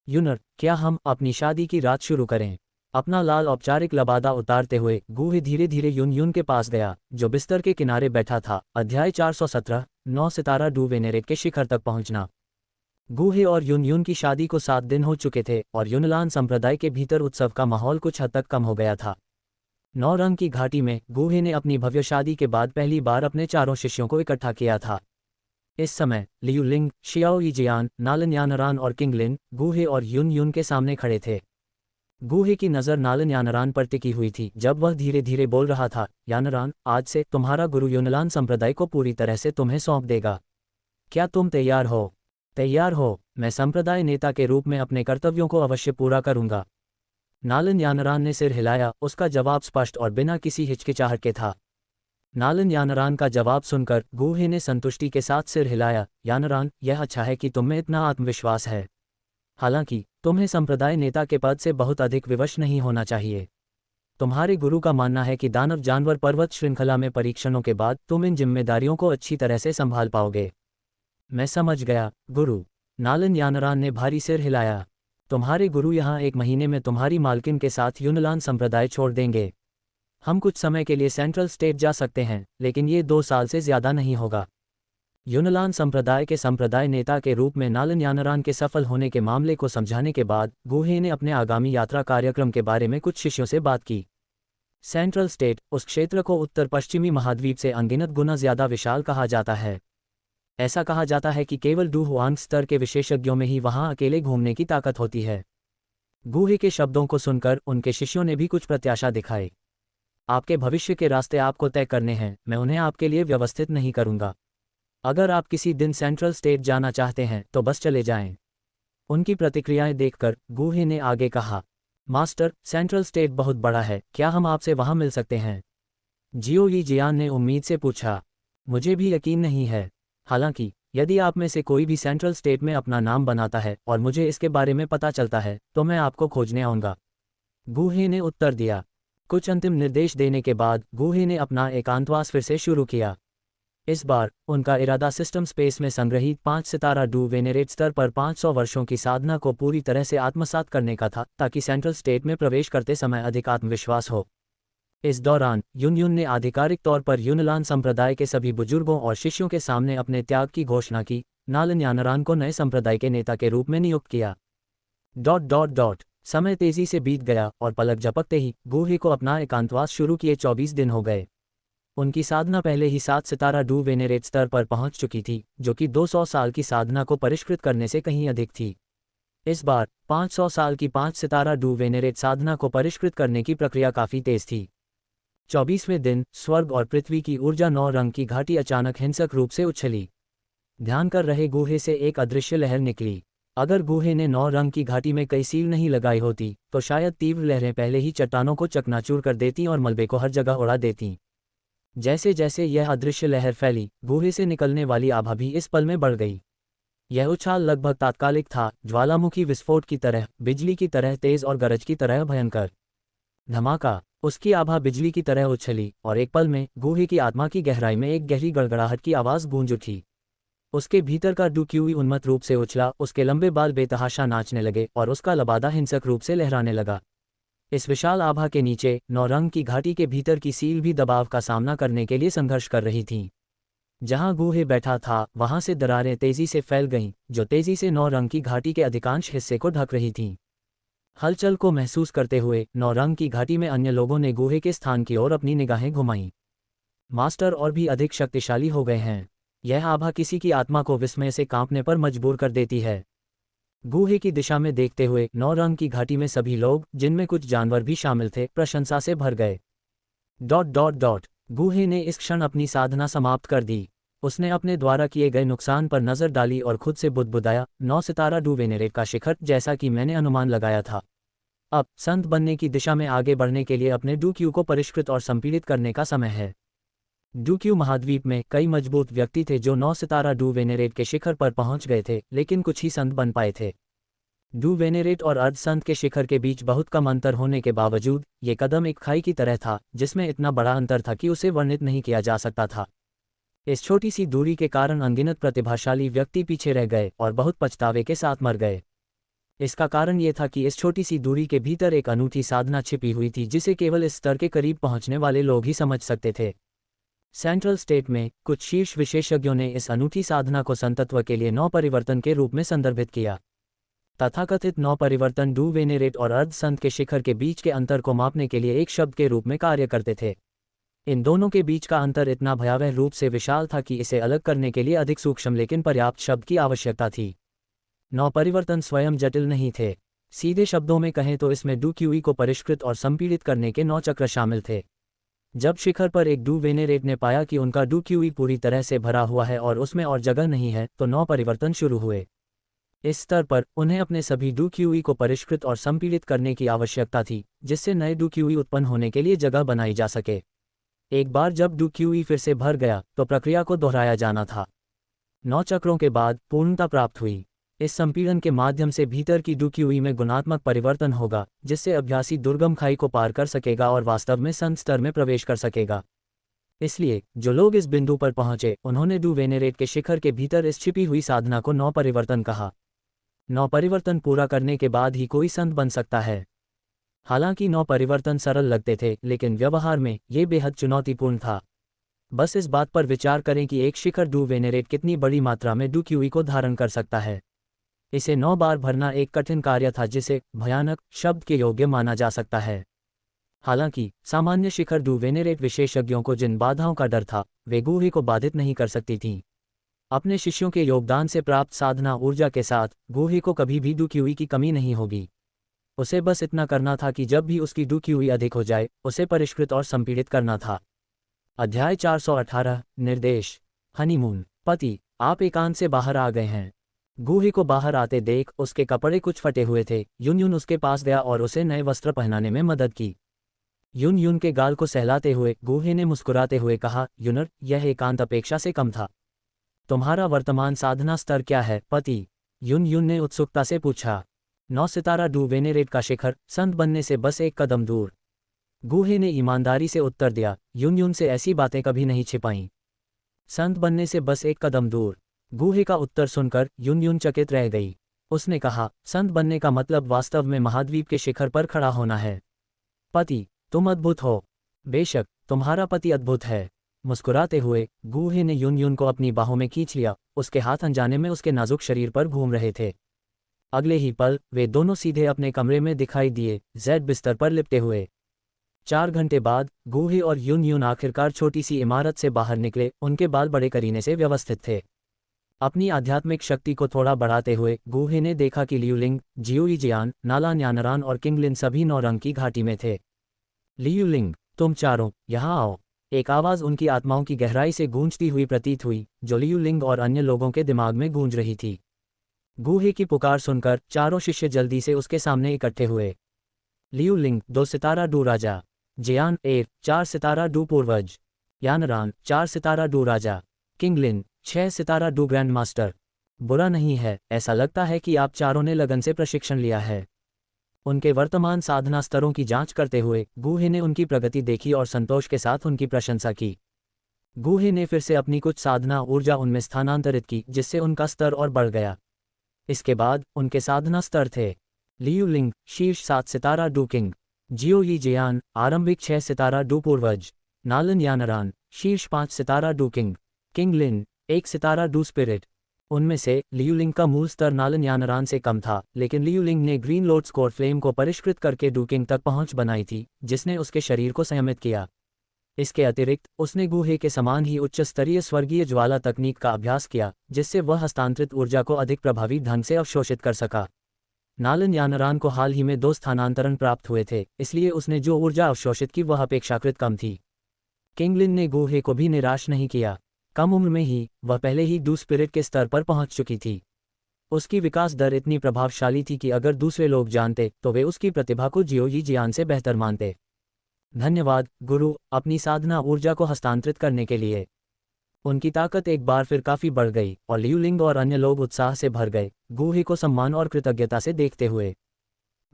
यूनर, क्या हम अपनी शादी की रात शुरू करें? अपना लाल औपचारिक लबादा उतारते हुए गुहे धीरे धीरे यून यून के पास गया, जो बिस्तर के किनारे बैठा था। अध्याय 417, 9 सितारा डू वेनेरेट के शिखर तक पहुंचना। गुहे और यून यून की शादी को 7 दिन हो चुके थे और यूनलान संप्रदाय के भीतर उत्सव का माहौल कुछ हद तक कम हो गया था। 9 रंग की घाटी में गुहे ने अपनी भव्य शादी के बाद पहली बार अपने चारों शिष्यों को इकट्ठा किया था। इस समय लियू लिंग, ज़ियाओ यिजियान, नालन यानरान और किंगलिन गुहे और यून यून के सामने खड़े थे। गुहे की नज़र नालन यानरान पर टिकी हुई थी जब वह धीरे धीरे बोल रहा था। यानरान, आज से तुम्हारा गुरु यूनलान संप्रदाय को पूरी तरह से तुम्हें सौंप देगा। क्या तुम तैयार हो? तैयार हो। मैं संप्रदाय नेता के रूप में अपने कर्तव्यों को अवश्य पूरा करूंगा। नालन यानरान ने सिर हिलाया। उसका जवाब स्पष्ट और बिना किसी हिचकिचाहट के था। नालन यानरान का जवाब सुनकर गुहे ने संतुष्टि के साथ सिर हिलाया। यानरान, यह अच्छा है कि तुम में इतना आत्मविश्वास है। हालांकि तुम्हें संप्रदाय नेता के पद से बहुत अधिक विवश नहीं होना चाहिए। तुम्हारे गुरु का मानना है कि दानव जानवर पर्वत श्रृंखला में परीक्षणों के बाद तुम इन जिम्मेदारियों को अच्छी तरह से संभाल पाओगे। मैं समझ गया, गुरु। नालन यानरान ने भारी सिर हिलाया। तुम्हारे गुरु यहाँ 1 महीने में तुम्हारी मालकिन के साथ यूनलान संप्रदाय छोड़ देंगे। हम कुछ समय के लिए सेंट्रल स्टेट जा सकते हैं, लेकिन ये 2 साल से ज़्यादा नहीं होगा। यूनलान संप्रदाय के संप्रदाय नेता के रूप में नालन यानरान के सफल होने के मामले को समझाने के बाद गुहे ने अपने आगामी यात्रा कार्यक्रम के बारे में कुछ शिष्यों से बात की। सेंट्रल स्टेट उस क्षेत्र को उत्तर पश्चिमी महाद्वीप से अनगिनत गुना ज़्यादा विशाल कहा जाता है। ऐसा कहा जाता है कि केवल डू हुआंग स्तर के विशेषज्ञों में ही वहां अकेले घूमने की ताकत होती है। गुहे के शब्दों को सुनकर उनके शिष्यों ने भी कुछ प्रत्याशा दिखाई। आपके भविष्य के रास्ते आपको तय करने हैं, मैं उन्हें आपके लिए व्यवस्थित नहीं करूंगा। अगर आप किसी दिन सेंट्रल स्टेट जाना चाहते हैं तो बस चले जाएं। उनकी प्रतिक्रियाएं देखकर गुहे ने आगे कहा, मास्टर, सेंट्रल स्टेट बहुत बड़ा है, क्या हम आपसे वहां मिल सकते हैं? जियो यी जियान ने उम्मीद से पूछा। मुझे भी यकीन नहीं है। हालांकि यदि आप में से कोई भी सेंट्रल स्टेट में अपना नाम बनाता है और मुझे इसके बारे में पता चलता है तो मैं आपको खोजने आऊँगा, गुहे ने उत्तर दिया। कुछ अंतिम निर्देश देने के बाद गुहे ने अपना एकांतवास फिर से शुरू किया। इस बार उनका इरादा सिस्टम स्पेस में संग्रहीत 5 सितारा डू वेनेरेट स्तर पर 500 वर्षों की साधना को पूरी तरह से आत्मसात करने का था, ताकि सेंट्रल स्टेट में प्रवेश करते समय अधिक आत्मविश्वास हो। इस दौरान युन ने आधिकारिक तौर पर युनलान संप्रदाय के सभी बुजुर्गों और शिष्यों के सामने अपने त्याग की घोषणा की। नालन यानरान को नए संप्रदाय के नेता के रूप में नियुक्त किया। समय तेजी से बीत गया और पलक झपकते ही गुहे को अपना एकांतवास शुरू किए 24 दिन हो गए। उनकी साधना पहले ही 7 सितारा डू वेनेरेट स्तर पर पहुंच चुकी थी, जो कि 200 साल की साधना को परिष्कृत करने से कहीं अधिक थी। इस बार 500 साल की 5 सितारा डू वेनेरेट साधना को परिष्कृत करने की प्रक्रिया काफी तेज थी। 24वें दिन स्वर्ग और पृथ्वी की ऊर्जा 9 रंग की घाटी अचानक हिंसक रूप से उछली। ध्यान कर रहे गुहे से एक अदृश्य लहर निकली। अगर गुहे ने 9 रंग की घाटी में कई सील नहीं लगाई होती तो शायद तीव्र लहरें पहले ही चट्टानों को चकनाचूर कर देती और मलबे को हर जगह उड़ा देती। जैसे जैसे यह अदृश्य लहर फैली, गुहे से निकलने वाली आभा भी इस पल में बढ़ गई। यह उछाल लगभग तात्कालिक था, ज्वालामुखी विस्फोट की तरह, बिजली की तरह तेज और गरज की तरह भयंकर। धमाका! उसकी आभा बिजली की तरह उछली और एक पल में गुहे की आत्मा की गहराई में एक गहरी गड़गड़ाहट की आवाज गूंज उठी। उसके भीतर का डूक्यूई उन्मत्त रूप से उछला, उसके लंबे बाल बेतहाशा नाचने लगे और उसका लबादा हिंसक रूप से लहराने लगा। इस विशाल आभा के नीचे 9 रंग की घाटी के भीतर की सील भी दबाव का सामना करने के लिए संघर्ष कर रही थीं। जहां गुहे बैठा था वहां से दरारें तेजी से फैल गईं, जो तेजी से 9 रंग की घाटी के अधिकांश हिस्से को ढक रही थीं। हलचल को महसूस करते हुए 9 रंग की घाटी में अन्य लोगों ने गुहे के स्थान की ओर अपनी निगाहें घुमाईं। मास्टर और भी अधिक शक्तिशाली हो गए हैं। यह आभा किसी की आत्मा को विस्मय से कांपने पर मजबूर कर देती है। गुहे की दिशा में देखते हुए 9 रंग की घाटी में सभी लोग, जिनमें कुछ जानवर भी शामिल थे, प्रशंसा से भर गए। गुहे ने इस क्षण अपनी साधना समाप्त कर दी। उसने अपने द्वारा किए गए नुकसान पर नजर डाली और खुद से बुदबुदाया, 9 सितारा डू वेनेरेट का शिखर, जैसा कि मैंने अनुमान लगाया था। अब संत बनने की दिशा में आगे बढ़ने के लिए अपने डूक्यू को परिष्कृत और संपीड़ित करने का समय है। डूक्यू महाद्वीप में कई मजबूत व्यक्ति थे जो 9 सितारा डू वेनेरेट के शिखर पर पहुंच गए थे, लेकिन कुछ ही संत बन पाए थे। डू वेनेरेट और अर्ध संत के शिखर के बीच बहुत कम अंतर होने के बावजूद ये कदम एक खाई की तरह था, जिसमें इतना बड़ा अंतर था कि उसे वर्णित नहीं किया जा सकता था। इस छोटी सी दूरी के कारण अनगिनत प्रतिभाशाली व्यक्ति पीछे रह गए और बहुत पछतावे के साथ मर गए। इसका कारण ये था कि इस छोटी सी दूरी के भीतर एक अनूठी साधना छिपी हुई थी, जिसे केवल इस स्तर के करीब पहुंचने वाले लोग ही समझ सकते थे। सेंट्रल स्टेट में कुछ शीर्ष विशेषज्ञों ने इस अनूठी साधना को संतत्व के लिए 9 परिवर्तन के रूप में संदर्भित किया। तथाकथित 9 परिवर्तन डू वेनेरेट और अर्ध संत के शिखर के बीच के अंतर को मापने के लिए एक शब्द के रूप में कार्य करते थे। इन दोनों के बीच का अंतर इतना भयावह रूप से विशाल था कि इसे अलग करने के लिए अधिक सूक्ष्म लेकिन पर्याप्त शब्द की आवश्यकता थी। 9 परिवर्तन स्वयं जटिल नहीं थे। सीधे शब्दों में कहें तो इसमें डूक्यूई को परिष्कृत और संपीड़ित करने के 9 चक्र शामिल थे। जब शिखर पर एक डू वेनेरेट ने पाया कि उनका डूक्यूई पूरी तरह से भरा हुआ है और उसमें और जगह नहीं है, तो 9 परिवर्तन शुरू हुए। इस स्तर पर उन्हें अपने सभी डूक्यूई को परिष्कृत और संपीड़ित करने की आवश्यकता थी, जिससे नए डूक्यूई उत्पन्न होने के लिए जगह बनाई जा सके। एक बार जब डूक्यूई फिर से भर गया तो प्रक्रिया को दोहराया जाना था। 9 चक्रों के बाद पूर्णता प्राप्त हुई। इस संपीड़न के माध्यम से भीतर की डूक्यूई में गुणात्मक परिवर्तन होगा, जिससे अभ्यासी दुर्गम खाई को पार कर सकेगा और वास्तव में संत स्तर में प्रवेश कर सकेगा। इसलिए जो लोग इस बिंदु पर पहुंचे, उन्होंने डू वेनेरेट के शिखर के भीतर इस छिपी हुई साधना को 9 परिवर्तन कहा। 9 परिवर्तन पूरा करने के बाद ही कोई संत बन सकता है। हालांकि 9 परिवर्तन सरल लगते थे, लेकिन व्यवहार में ये बेहद चुनौतीपूर्ण था। बस इस बात पर विचार करें कि एक शिखर डू वेनेरेट कितनी बड़ी मात्रा में डूक्यूई को धारण कर सकता है। इसे 9 बार भरना एक कठिन कार्य था, जिसे भयानक शब्द के योग्य माना जा सकता है। हालांकि सामान्य शिखर डू वेनेरेट विशेषज्ञों को जिन बाधाओं का डर था, वे गुहे को बाधित नहीं कर सकती थीं। अपने शिष्यों के योगदान से प्राप्त साधना ऊर्जा के साथ गुहे को कभी भी डुक्यूई की कमी नहीं होगी। उसे बस इतना करना था कि जब भी उसकी डुक्यूई अधिक हो जाए, उसे परिष्कृत और संपीड़ित करना था। अध्याय 418 निर्देश। हनीमून। पति, आप एकांत से बाहर आ गए हैं। गुहे को बाहर आते देख उसके कपड़े कुछ फटे हुए थे। युन युन उसके पास गया और उसे नए वस्त्र पहनाने में मदद की। युन युन के गाल को सहलाते हुए गुहे ने मुस्कुराते हुए कहा, युनर, यह एकांत अपेक्षा से कम था। तुम्हारा वर्तमान साधना स्तर क्या है, पति? युन युन ने उत्सुकता से पूछा। 9 सितारा डू वेनेरेट का शिखर, संत बनने से बस एक कदम दूर। गुहे ने ईमानदारी से उत्तर दिया। युन युन से ऐसी बातें कभी नहीं छिपाईं। संत बनने से बस एक कदम दूर। गुहे का उत्तर सुनकर युन युन चकित रह गई। उसने कहा, संत बनने का मतलब वास्तव में महाद्वीप के शिखर पर खड़ा होना है। पति, तुम अद्भुत हो। बेशक, तुम्हारा पति अद्भुत है। मुस्कुराते हुए गुहे ने युन युन को अपनी बाहों में खींच लिया। उसके हाथ अनजाने में उसके नाजुक शरीर पर घूम रहे थे। अगले ही पल वे दोनों सीधे अपने कमरे में दिखाई दिए, जेड बिस्तर पर लिपटे हुए। 4 घंटे बाद गुहे और युन युन आखिरकार छोटी सी इमारत से बाहर निकले। उनके बाल बड़े करीने से व्यवस्थित थे। अपनी आध्यात्मिक शक्ति को थोड़ा बढ़ाते हुए गुहे ने देखा कि लियूलिंग, जियोईजियान, नालान यानरान और किंगलिन सभी 9 रंग की घाटी में थे। लियूलिंग, तुम चारों यहाँ आओ। एक आवाज़ उनकी आत्माओं की गहराई से गूंजती हुई प्रतीत हुई, जो लियूलिंग और अन्य लोगों के दिमाग में गूंज रही थी। गुहे की पुकार सुनकर चारों शिष्य जल्दी से उसके सामने इकट्ठे हुए। लियूलिंग, 2 सितारा डू राजा। जियान, 4 सितारा डू पूर्वज। यानरान, 4 सितारा डू राजा। किंगलिन, 6 सितारा डू ग्रैंड मास्टर। बुरा नहीं है, ऐसा लगता है कि आप चारों ने लगन से प्रशिक्षण लिया है। उनके वर्तमान साधना स्तरों की जांच करते हुए गुहे ने उनकी प्रगति देखी और संतोष के साथ उनकी प्रशंसा की। गुहे ने फिर से अपनी कुछ साधना ऊर्जा उनमें स्थानांतरित की, जिससे उनका स्तर और बढ़ गया। इसके बाद उनके साधना स्तर थे। लियूलिंग, शीर्ष 7 सितारा डू किंग। जियोईजियान, आरंभिक 6 सितारा डू पूर्वज। नालन यानरान, शीर्ष 5 सितारा डू किंग। किंगलिन, 1 सितारा डू स्पिरिट। उनमें से लियूलिंग का मूल स्तर नालन यानरान से कम था, लेकिन लियूलिंग ने ग्रीन लॉर्ड स्कोर फ्लेम को परिष्कृत करके डू किंग तक पहुंच बनाई थी, जिसने उसके शरीर को संयमित किया। इसके अतिरिक्त उसने गुहे के समान ही उच्च स्तरीय स्वर्गीय ज्वाला तकनीक का अभ्यास किया, जिससे वह हस्तांतरित ऊर्जा को अधिक प्रभावी ढंग से अवशोषित कर सका। नालन यानरान को हाल ही में 2 स्थानांतरण प्राप्त हुए थे, इसलिए उसने जो ऊर्जा अवशोषित की वह अपेक्षाकृत कम थी। किंगलिन ने गुहे को भी निराश नहीं किया। कम उम्र में ही वह पहले ही डू स्पिरिट के स्तर पर पहुंच चुकी थी। उसकी विकास दर इतनी प्रभावशाली थी कि अगर दूसरे लोग जानते तो वे उसकी प्रतिभा को जियोईजियान से बेहतर मानते। धन्यवाद गुरु, अपनी साधना ऊर्जा को हस्तांतरित करने के लिए। उनकी ताकत एक बार फिर काफी बढ़ गई और लियूलिंग और अन्य लोग उत्साह से भर गए, गुहे को सम्मान और कृतज्ञता से देखते हुए।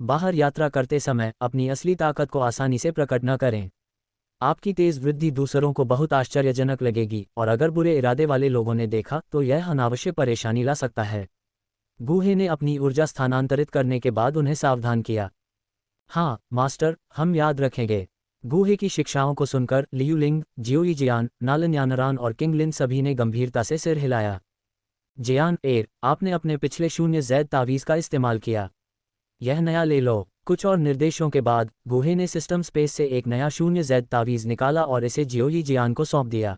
बाहर यात्रा करते समय अपनी असली ताकत को आसानी से प्रकट न करें। आपकी तेज वृद्धि दूसरों को बहुत आश्चर्यजनक लगेगी, और अगर बुरे इरादे वाले लोगों ने देखा तो यह अनावश्यक परेशानी ला सकता है। गुहे ने अपनी ऊर्जा स्थानांतरित करने के बाद उन्हें सावधान किया। हाँ मास्टर, हम याद रखेंगे। गुहे की शिक्षाओं को सुनकर लियूलिंग, जियोईजियान, नालन यानरान और किंगलिन सभी ने गंभीरता से सिर हिलाया। जियान, आपने अपने पिछले 0 ज़ैद तावीज़ का इस्तेमाल किया। यह नया ले लो। कुछ और निर्देशों के बाद गुहे ने सिस्टम स्पेस से एक नया 0 ज़ैद तावीज़ निकाला और इसे जियोईजियान को सौंप दिया।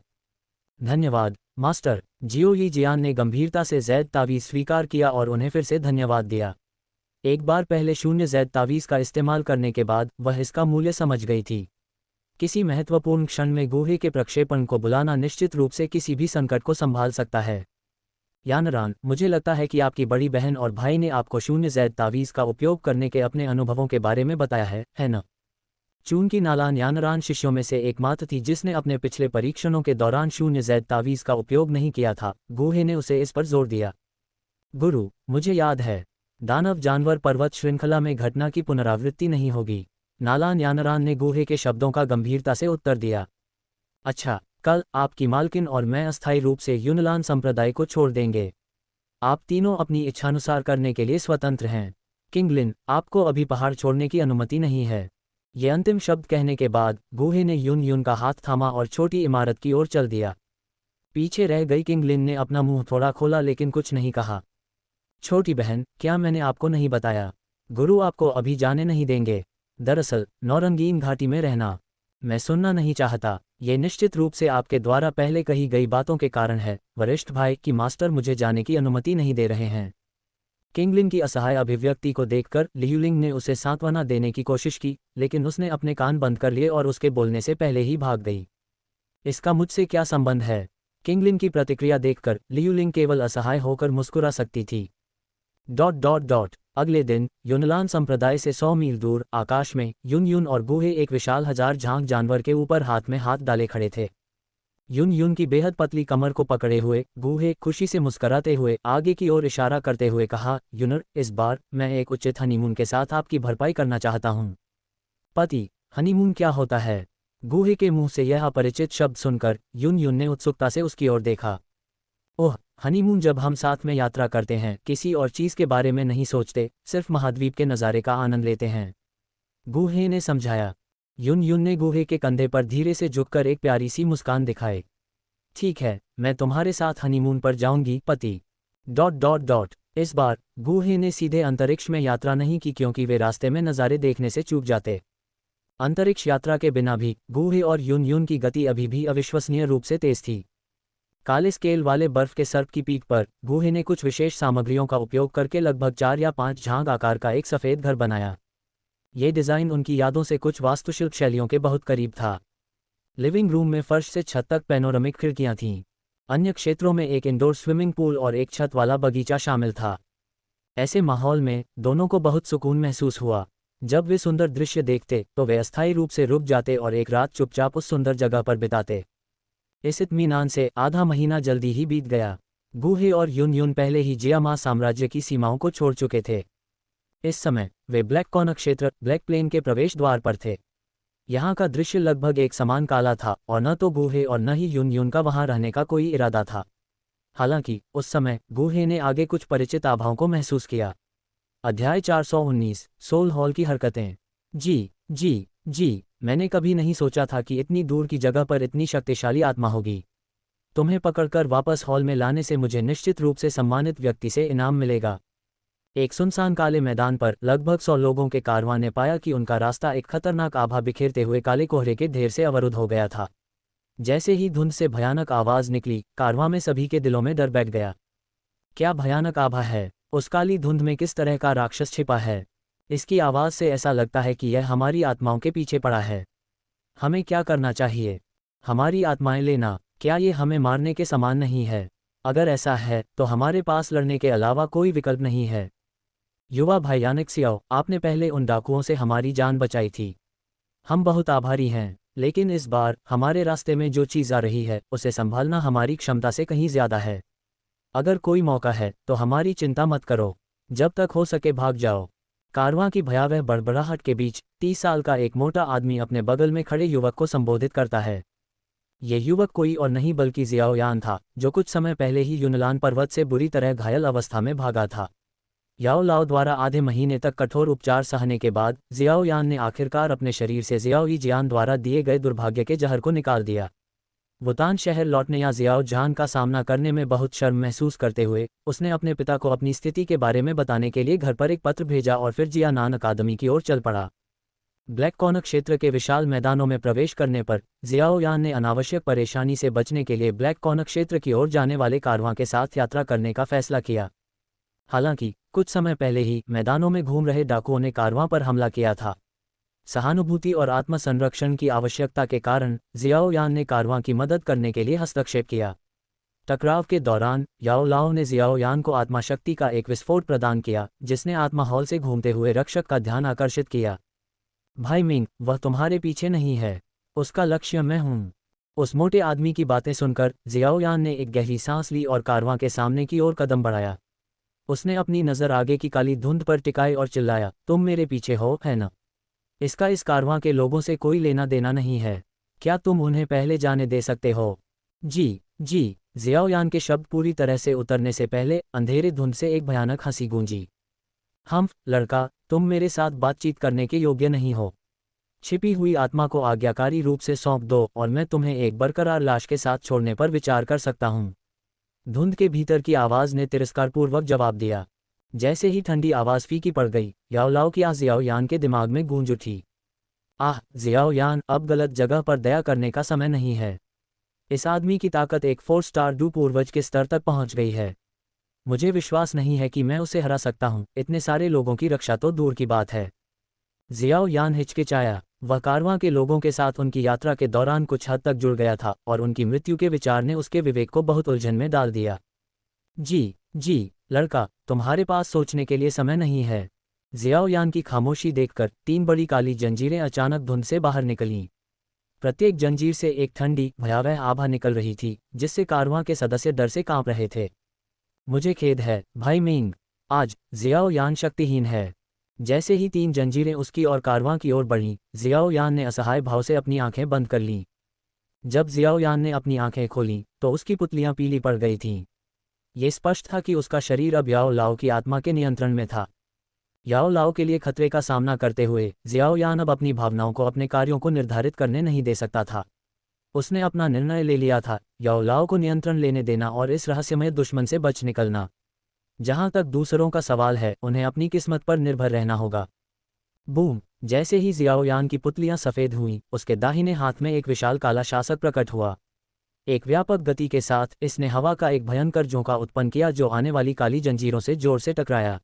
धन्यवाद मास्टर। जियोईजियान ने गंभीरता से ज़ैद तावीज़ स्वीकार किया और उन्हें फिर से धन्यवाद दिया। एक बार पहले 0 ज़ैद तावीज़ का इस्तेमाल करने के बाद वह इसका मूल्य समझ गई थी। किसी महत्वपूर्ण क्षण में गुहे के प्रक्षेपण को बुलाना निश्चित रूप से किसी भी संकट को संभाल सकता है। यानरान, मुझे लगता है कि आपकी बड़ी बहन और भाई ने आपको 0 ज़ैद तावीज़ का उपयोग करने के अपने अनुभवों के बारे में बताया है ना? चूंकि नालान यानरान शिष्यों में से एकमात्र थी जिसने अपने पिछले परीक्षणों के दौरान 0 ज़ैद तावीज़ का उपयोग नहीं किया था, गुहे ने उसे इस पर जोर दिया। गुरु, मुझे याद है। दानव जानवर पर्वत श्रृंखला में घटना की पुनरावृत्ति नहीं होगी। नालान यानरान ने गुहे के शब्दों का गंभीरता से उत्तर दिया। अच्छा, कल आपकी मालकिन और मैं अस्थायी रूप से युनलान संप्रदाय को छोड़ देंगे। आप तीनों अपनी इच्छानुसार करने के लिए स्वतंत्र हैं। किंगलिन, आपको अभी पहाड़ छोड़ने की अनुमति नहीं है। ये अंतिम शब्द कहने के बाद गुहे ने युन युन का हाथ थामा और छोटी इमारत की ओर चल दिया। पीछे रह गई किंगलिन ने अपना मुंह थोड़ा खोला लेकिन कुछ नहीं कहा। छोटी बहन, क्या मैंने आपको नहीं बताया? गुरु आपको अभी जाने नहीं देंगे। दरअसल, नौरंगीन घाटी में रहना मैं सुनना नहीं चाहता। ये निश्चित रूप से आपके द्वारा पहले कही गई बातों के कारण है वरिष्ठ भाई कि मास्टर मुझे जाने की अनुमति नहीं दे रहे हैं। किंगलिन की असहाय अभिव्यक्ति को देखकर लियूलिंग ने उसे सांत्वना देने की कोशिश की, लेकिन उसने अपने कान बंद कर लिए और उसके बोलने से पहले ही भाग गई। इसका मुझसे क्या संबंध है? किंगलिन की प्रतिक्रिया देखकर लियूलिंग केवल असहाय होकर मुस्कुरा सकती थी। अगले दिन युनलान संप्रदाय से 100 मील दूर आकाश में युन युन और गूहे एक विशाल हजार झांक जानवर के ऊपर हाथ में हाथ डाले खड़े थे। युन युन की बेहद पतली कमर को पकड़े हुए गूहे खुशी से मुस्कराते हुए आगे की ओर इशारा करते हुए कहा, युनर, इस बार मैं एक उचित हनीमून के साथ आपकी भरपाई करना चाहता हूँ। पति, हनीमून क्या होता है? गूहे के मुंह से यह अपरिचित शब्द सुनकर युन युन ने उत्सुकता से उसकी ओर देखा। ओह, हनीमून जब हम साथ में यात्रा करते हैं, किसी और चीज़ के बारे में नहीं सोचते, सिर्फ महाद्वीप के नज़ारे का आनंद लेते हैं, गूहे ने समझाया। युन युन ने गूहे के कंधे पर धीरे से झुककर एक प्यारी सी मुस्कान दिखाई। ठीक है, मैं तुम्हारे साथ हनीमून पर जाऊंगी, पति। इस बार गूहे ने सीधे अंतरिक्ष में यात्रा नहीं की क्योंकि वे रास्ते में नज़ारे देखने से चूक जाते। अंतरिक्ष यात्रा के बिना भी गूहे और युन युन की गति अभी भी अविश्वसनीय रूप से तेज थी। काले स्केल वाले बर्फ के सर्प की पीठ पर गूहे ने कुछ विशेष सामग्रियों का उपयोग करके लगभग 4 या 5 झांग आकार का एक सफ़ेद घर बनाया। ये डिज़ाइन उनकी यादों से कुछ वास्तुशिल्प शैलियों के बहुत करीब था। लिविंग रूम में फर्श से छत तक पैनोरामिक खिड़कियां थीं। अन्य क्षेत्रों में एक इंडोर स्विमिंग पूल और एक छत वाला बगीचा शामिल था। ऐसे माहौल में दोनों को बहुत सुकून महसूस हुआ। जब वे सुंदर दृश्य देखते तो वे अस्थायी रूप से रुक जाते और एक रात चुपचाप उस सुंदर जगह पर बिताते। इस इत्मीनान से आधा महीना जल्दी ही बीत गया। गूहे और युन युन पहले ही जियामा साम्राज्य की सीमाओं को छोड़ चुके थे। इस समय वे ब्लैक कॉर्नर क्षेत्र ब्लैक प्लेन के प्रवेश द्वार पर थे। यहाँ का दृश्य लगभग एक समान काला था और न तो गूहे और न ही युन युन का वहाँ रहने का कोई इरादा था। हालांकि उस समय गूहे ने आगे कुछ परिचित आभाओं को महसूस किया। अध्याय 419 सोल हॉल की हरकतें। जी, मैंने कभी नहीं सोचा था कि इतनी दूर की जगह पर इतनी शक्तिशाली आत्मा होगी। तुम्हें पकड़कर वापस हॉल में लाने से मुझे निश्चित रूप से सम्मानित व्यक्ति से इनाम मिलेगा। एक सुनसान काले मैदान पर लगभग 100 लोगों के कारवां ने पाया कि उनका रास्ता एक खतरनाक आभा बिखेरते हुए काले कोहरे के ढेर से अवरुद्ध हो गया था। जैसे ही धुंध से भयानक आवाज निकली, कारवां में सभी के दिलों में डर बैठ गया। क्या भयानक आभा है? उस काली धुंध में किस तरह का राक्षस छिपा है? इसकी आवाज़ से ऐसा लगता है कि यह हमारी आत्माओं के पीछे पड़ा है। हमें क्या करना चाहिए? हमारी आत्माएं लेना, क्या ये हमें मारने के समान नहीं है? अगर ऐसा है तो हमारे पास लड़ने के अलावा कोई विकल्प नहीं है। युवा भाई यानिक सियाओ, आपने पहले उन डाकुओं से हमारी जान बचाई थी। हम बहुत आभारी हैं, लेकिन इस बार हमारे रास्ते में जो चीज़ आ रही है उसे संभालना हमारी क्षमता से कहीं ज़्यादा है। अगर कोई मौका है तो हमारी चिंता मत करो, जब तक हो सके भाग जाओ। कारवां की भयावह बड़बड़ाहट के बीच 30 साल का एक मोटा आदमी अपने बगल में खड़े युवक को संबोधित करता है। ये युवक कोई और नहीं बल्कि जियाओ यान था, जो कुछ समय पहले ही युनलान पर्वत से बुरी तरह घायल अवस्था में भागा था। याओ लाओ द्वारा आधे महीने तक कठोर उपचार सहने के बाद जियाओ यान ने आखिरकार अपने शरीर से जियाओ ई जियान द्वारा दिए गए दुर्भाग्य के जहर को निकाल दिया। वुतान शहर लौटने या जियाओ जान का सामना करने में बहुत शर्म महसूस करते हुए उसने अपने पिता को अपनी स्थिति के बारे में बताने के लिए घर पर एक पत्र भेजा और फिर जियानान अकादमी की ओर चल पड़ा। ब्लैक कॉर्नर क्षेत्र के विशाल मैदानों में प्रवेश करने पर जियाओ यान ने अनावश्यक परेशानी से बचने के लिए ब्लैक कॉर्नर क्षेत्र की ओर जाने वाले कारवां के साथ यात्रा करने का फैसला किया। हालांकि कुछ समय पहले ही मैदानों में घूम रहे डाकुओं ने कारवां पर हमला किया था। सहानुभूति और आत्मसंरक्षण की आवश्यकता के कारण जियाओ यान ने कारवां की मदद करने के लिए हस्तक्षेप किया। टकराव के दौरान याओ लाओ ने जियाओ यान को आत्माशक्ति का एक विस्फोट प्रदान किया, जिसने आत्मा हॉल से घूमते हुए रक्षक का ध्यान आकर्षित किया। भाई मिंग, वह तुम्हारे पीछे नहीं है, उसका लक्ष्य मैं हूँ। उस मोटे आदमी की बातें सुनकर जियाओ यान ने एक गहरी सांस ली और कारवां के सामने की ओर कदम बढ़ाया। उसने अपनी नज़र आगे की काली धुंध पर टिकाई और चिल्लाया, तुम मेरे पीछे हो, है न? इसका इस कारवां के लोगों से कोई लेना देना नहीं है। क्या तुम उन्हें पहले जाने दे सकते हो? जी। जियाओ यान के शब्द पूरी तरह से उतरने से पहले अंधेरे धुंध से एक भयानक हंसी गूंजी। लड़का, तुम मेरे साथ बातचीत करने के योग्य नहीं हो। छिपी हुई आत्मा को आज्ञाकारी रूप से सौंप दो और मैं तुम्हें एक बरकरार लाश के साथ छोड़ने पर विचार कर सकता हूँ। धुंध के भीतर की आवाज़ ने तिरस्कारपूर्वक जवाब दिया। जैसे ही ठंडी आवाज़ फीकी पड़ गई, याओ लाओ की आवाज़ जियाओ यान के दिमाग में गूंज उठी। आह जियाओ यान, अब गलत जगह पर दया करने का समय नहीं है। इस आदमी की ताकत एक 4 स्टार डू पूर्वज के स्तर तक पहुंच गई है। मुझे विश्वास नहीं है कि मैं उसे हरा सकता हूं, इतने सारे लोगों की रक्षा तो दूर की बात है। जियाओ यान हिचकिचाया। वह कारवां के लोगों के साथ उनकी यात्रा के दौरान कुछ हद तक जुड़ गया था और उनकी मृत्यु के विचार ने उसके विवेक को बहुत उलझन में डाल दिया। जी लड़का, तुम्हारे पास सोचने के लिए समय नहीं है। जियाओ यान की खामोशी देखकर 3 बड़ी काली जंजीरें अचानक धुंध से बाहर निकलीं। प्रत्येक जंजीर से एक ठंडी भयावह आभा निकल रही थी, जिससे कारवां के सदस्य डर से कांप रहे थे। मुझे खेद है भाई मिंग, आज जियाओ यान शक्तिहीन है। जैसे ही 3 जंजीरें उसकी और कारवां की ओर बढ़ीं, जियाओ यान ने असहाय भाव से अपनी आंखें बंद कर लीं। जब जियाओ यान ने अपनी आंखें खोलीं तो उसकी पुतलियां पीली पड़ गई थीं। ये स्पष्ट था कि उसका शरीर अब याओ लाओ की आत्मा के नियंत्रण में था। याओ लाओ के लिए खतरे का सामना करते हुए जियाओ यान अब अपनी भावनाओं को अपने कार्यों को निर्धारित करने नहीं दे सकता था। उसने अपना निर्णय ले लिया था, याओ लाओ को नियंत्रण लेने देना और इस रहस्यमय दुश्मन से बच निकलना। जहां तक दूसरों का सवाल है, उन्हें अपनी किस्मत पर निर्भर रहना होगा। बूम! जैसे ही जियाओ यान की पुतलियां सफ़ेद हुईं, उसके दाहिने हाथ में एक विशाल काला शासक प्रकट हुआ। एक व्यापक गति के साथ इसने हवा का एक भयंकर झोंका उत्पन्न किया जो आने वाली काली जंजीरों से जोर से टकराया।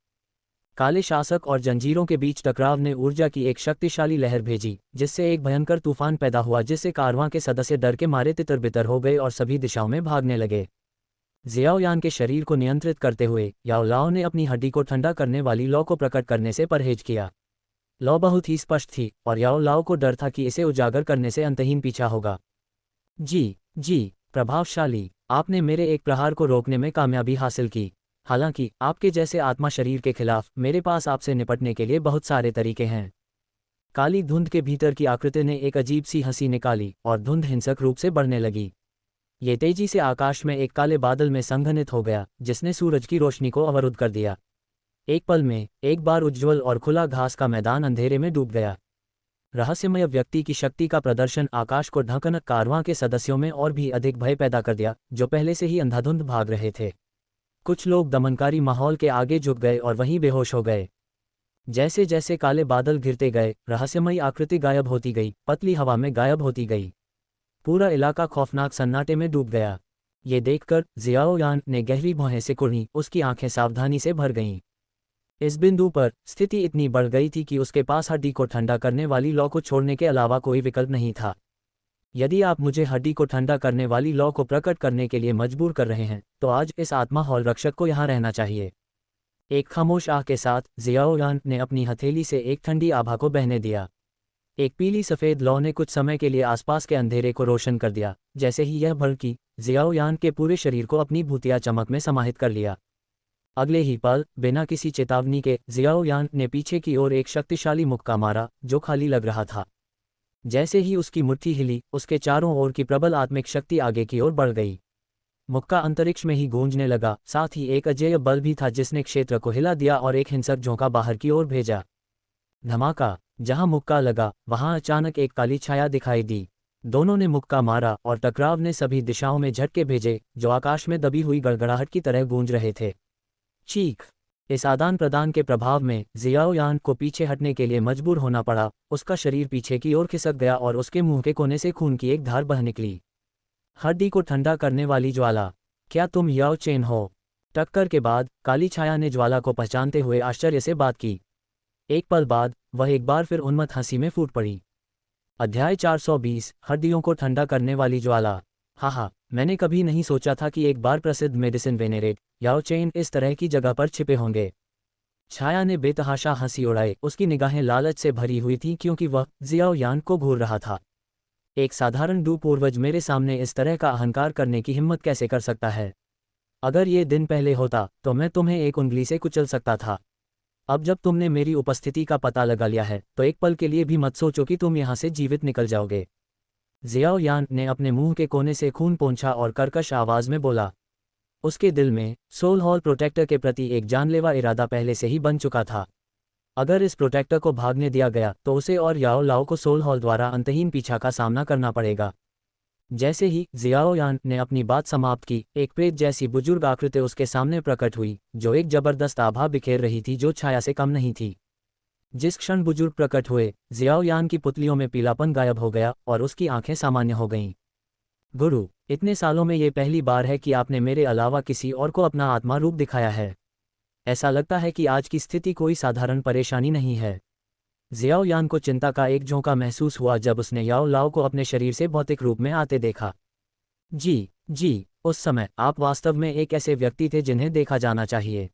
काले शासक और जंजीरों के बीच टकराव ने ऊर्जा की एक शक्तिशाली लहर भेजी, जिससे एक भयंकर तूफान पैदा हुआ जिससे कारवां के सदस्य डर के मारे तितर-बितर हो गए और सभी दिशाओं में भागने लगे। जियाओ यान के शरीर को नियंत्रित करते हुए याओ लाओ ने अपनी हड्डी को ठंडा करने वाली लौ को प्रकट करने से परहेज किया। लौ बहुत ही स्पष्ट थी और याओ लाओ को डर था कि इसे उजागर करने से अंतहीन पीछा होगा। जी प्रभावशाली, आपने मेरे एक प्रहार को रोकने में कामयाबी हासिल की। हालांकि आपके जैसे आत्मा शरीर के खिलाफ मेरे पास आपसे निपटने के लिए बहुत सारे तरीके हैं। काली धुंध के भीतर की आकृति ने एक अजीब सी हंसी निकाली और धुंध हिंसक रूप से बढ़ने लगी। ये तेजी से आकाश में एक काले बादल में संघनित हो गया, जिसने सूरज की रोशनी को अवरुद्ध कर दिया। एक पल में एक बार उज्ज्वल और खुला घास का मैदान अंधेरे में डूब गया। रहस्यमय व्यक्ति की शक्ति का प्रदर्शन आकाश को ढककर कारवां के सदस्यों में और भी अधिक भय पैदा कर दिया, जो पहले से ही अंधाधुंध भाग रहे थे। कुछ लोग दमनकारी माहौल के आगे झुक गए और वहीं बेहोश हो गए। जैसे जैसे काले बादल घिरते गए, रहस्यमयी आकृति गायब होती गई, पतली हवा में गायब होती गई। पूरा इलाका खौफनाक सन्नाटे में डूब गया। ये देखकर जियाओ यान ने गहरी भौहें सिकुड़ी, उसकी आंखें सावधानी से भर गईं। इस बिंदु पर स्थिति इतनी बढ़ गई थी कि उसके पास हड्डी को ठंडा करने वाली लौ को छोड़ने के अलावा कोई विकल्प नहीं था। यदि आप मुझे हड्डी को ठंडा करने वाली लौ को प्रकट करने के लिए मजबूर कर रहे हैं, तो आज इस आत्मा हॉल रक्षक को यहाँ रहना चाहिए। एक खामोश आह के साथ जियाओ यान ने अपनी हथेली से एक ठंडी आभा को बहने दिया। एक पीली सफ़ेद लौ ने कुछ समय के लिए आसपास के अंधेरे को रोशन कर दिया। जैसे ही यह भड़की, जियाओ यान के पूरे शरीर को अपनी भूतिया चमक में समाहित कर लिया। अगले ही पल, बिना किसी चेतावनी के, जियाओ यान ने पीछे की ओर एक शक्तिशाली मुक्का मारा, जो खाली लग रहा था। जैसे ही उसकी मुट्ठी हिली, उसके चारों ओर की प्रबल आत्मिक शक्ति आगे की ओर बढ़ गई। मुक्का अंतरिक्ष में ही गूंजने लगा, साथ ही एक अजेय बल भी था जिसने क्षेत्र को हिला दिया और एक हिंसक झोंका बाहर की ओर भेजा। धमाका! जहां मुक्का लगा, वहां अचानक एक काली छाया दिखाई दी। दोनों ने मुक्का मारा और टकराव ने सभी दिशाओं में झटके भेजे, जो आकाश में दबी हुई गड़गड़ाहट की तरह गूंज रहे थे। चीख! इस आदान प्रदान के प्रभाव में जियाओ यान को पीछे हटने के लिए मजबूर होना पड़ा। उसका शरीर पीछे की ओर खिसक गया और उसके मुंह के कोने से खून की एक धार बह निकली। हड्डी को ठंडा करने वाली ज्वाला, क्या तुम याओ चेन हो? टक्कर के बाद काली छाया ने ज्वाला को पहचानते हुए आश्चर्य से बात की। एक पल बाद वह एक बार फिर उन्मत्त हंसी में फूट पड़ी। अध्याय 420, हड्डियों को ठंडा करने वाली ज्वाला। हाँ, मैंने कभी नहीं सोचा था कि एक बार प्रसिद्ध मेडिसिन वेनेरेट याओ चेन इस तरह की जगह पर छिपे होंगे। छाया ने बेतहाशा हंसी उड़ाई, उसकी निगाहें लालच से भरी हुई थीं क्योंकि वह जियाओ यान को घूर रहा था। एक साधारण डू पूर्वज मेरे सामने इस तरह का अहंकार करने की हिम्मत कैसे कर सकता है? अगर ये दिन पहले होता तो मैं तुम्हें एक उंगली से कुचल सकता था। अब जब तुमने मेरी उपस्थिति का पता लगा लिया है, तो एक पल के लिए भी मत सोचो कि तुम यहाँ से जीवित निकल जाओगे। जियाओ यान ने अपने मुंह के कोने से खून पोंछा और कर्कश आवाज में बोला। उसके दिल में सोल हॉल प्रोटेक्टर के प्रति एक जानलेवा इरादा पहले से ही बन चुका था। अगर इस प्रोटेक्टर को भागने दिया गया तो उसे और याओ लाओ को सोल हॉल द्वारा अंतहीन पीछा का सामना करना पड़ेगा। जैसे ही जियाओ यान ने अपनी बात समाप्त की, एक प्रेत जैसी बुजुर्ग आकृति उसके सामने प्रकट हुई, जो एक जबरदस्त आभा बिखेर रही थी जो छाया से कम नहीं थी। जिस क्षण बुजुर्ग प्रकट हुए, जियाओ यान की पुतलियों में पीलापन गायब हो गया और उसकी आंखें सामान्य हो गईं। गुरु, इतने सालों में ये पहली बार है कि आपने मेरे अलावा किसी और को अपना आत्मा रूप दिखाया है। ऐसा लगता है कि आज की स्थिति कोई साधारण परेशानी नहीं है। जियाओ यान को चिंता का एक झोंका महसूस हुआ जब उसने याओ लाओ को अपने शरीर से भौतिक रूप में आते देखा। जी, उस समय आप वास्तव में एक ऐसे व्यक्ति थे जिन्हें देखा जाना चाहिए।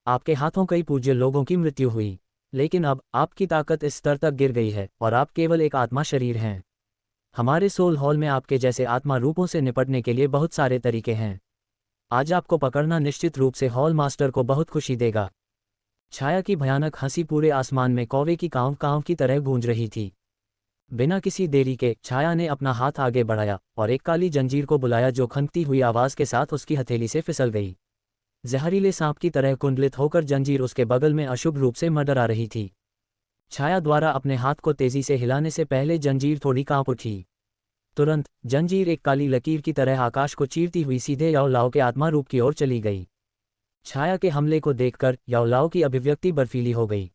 आपके हाथों कई पूज्य लोगों की मृत्यु हुई, लेकिन अब आपकी ताकत इस स्तर तक गिर गई है और आप केवल एक आत्मा शरीर हैं। हमारे सोल हॉल में आपके जैसे आत्मा रूपों से निपटने के लिए बहुत सारे तरीके हैं। आज आपको पकड़ना निश्चित रूप से हॉल मास्टर को बहुत खुशी देगा। छाया की भयानक हंसी पूरे आसमान में कौवे की कांव कांव की तरह गूंज रही थी। बिना किसी देरी के छाया ने अपना हाथ आगे बढ़ाया और एक काली जंजीर को बुलाया जो खनकती हुई आवाज के साथ उसकी हथेली से फिसल गई। जहरीले सांप की तरह कुंडलित होकर जंजीर उसके बगल में अशुभ रूप से मडरा रही थी। छाया द्वारा अपने हाथ को तेजी से हिलाने से पहले जंजीर थोड़ी कांप उठी। तुरंत जंजीर एक काली लकीर की तरह आकाश को चीरती हुई सीधे याओ लाओ के आत्मा रूप की ओर चली गई। छाया के हमले को देखकर याओ लाओ की अभिव्यक्ति बर्फीली हो गई।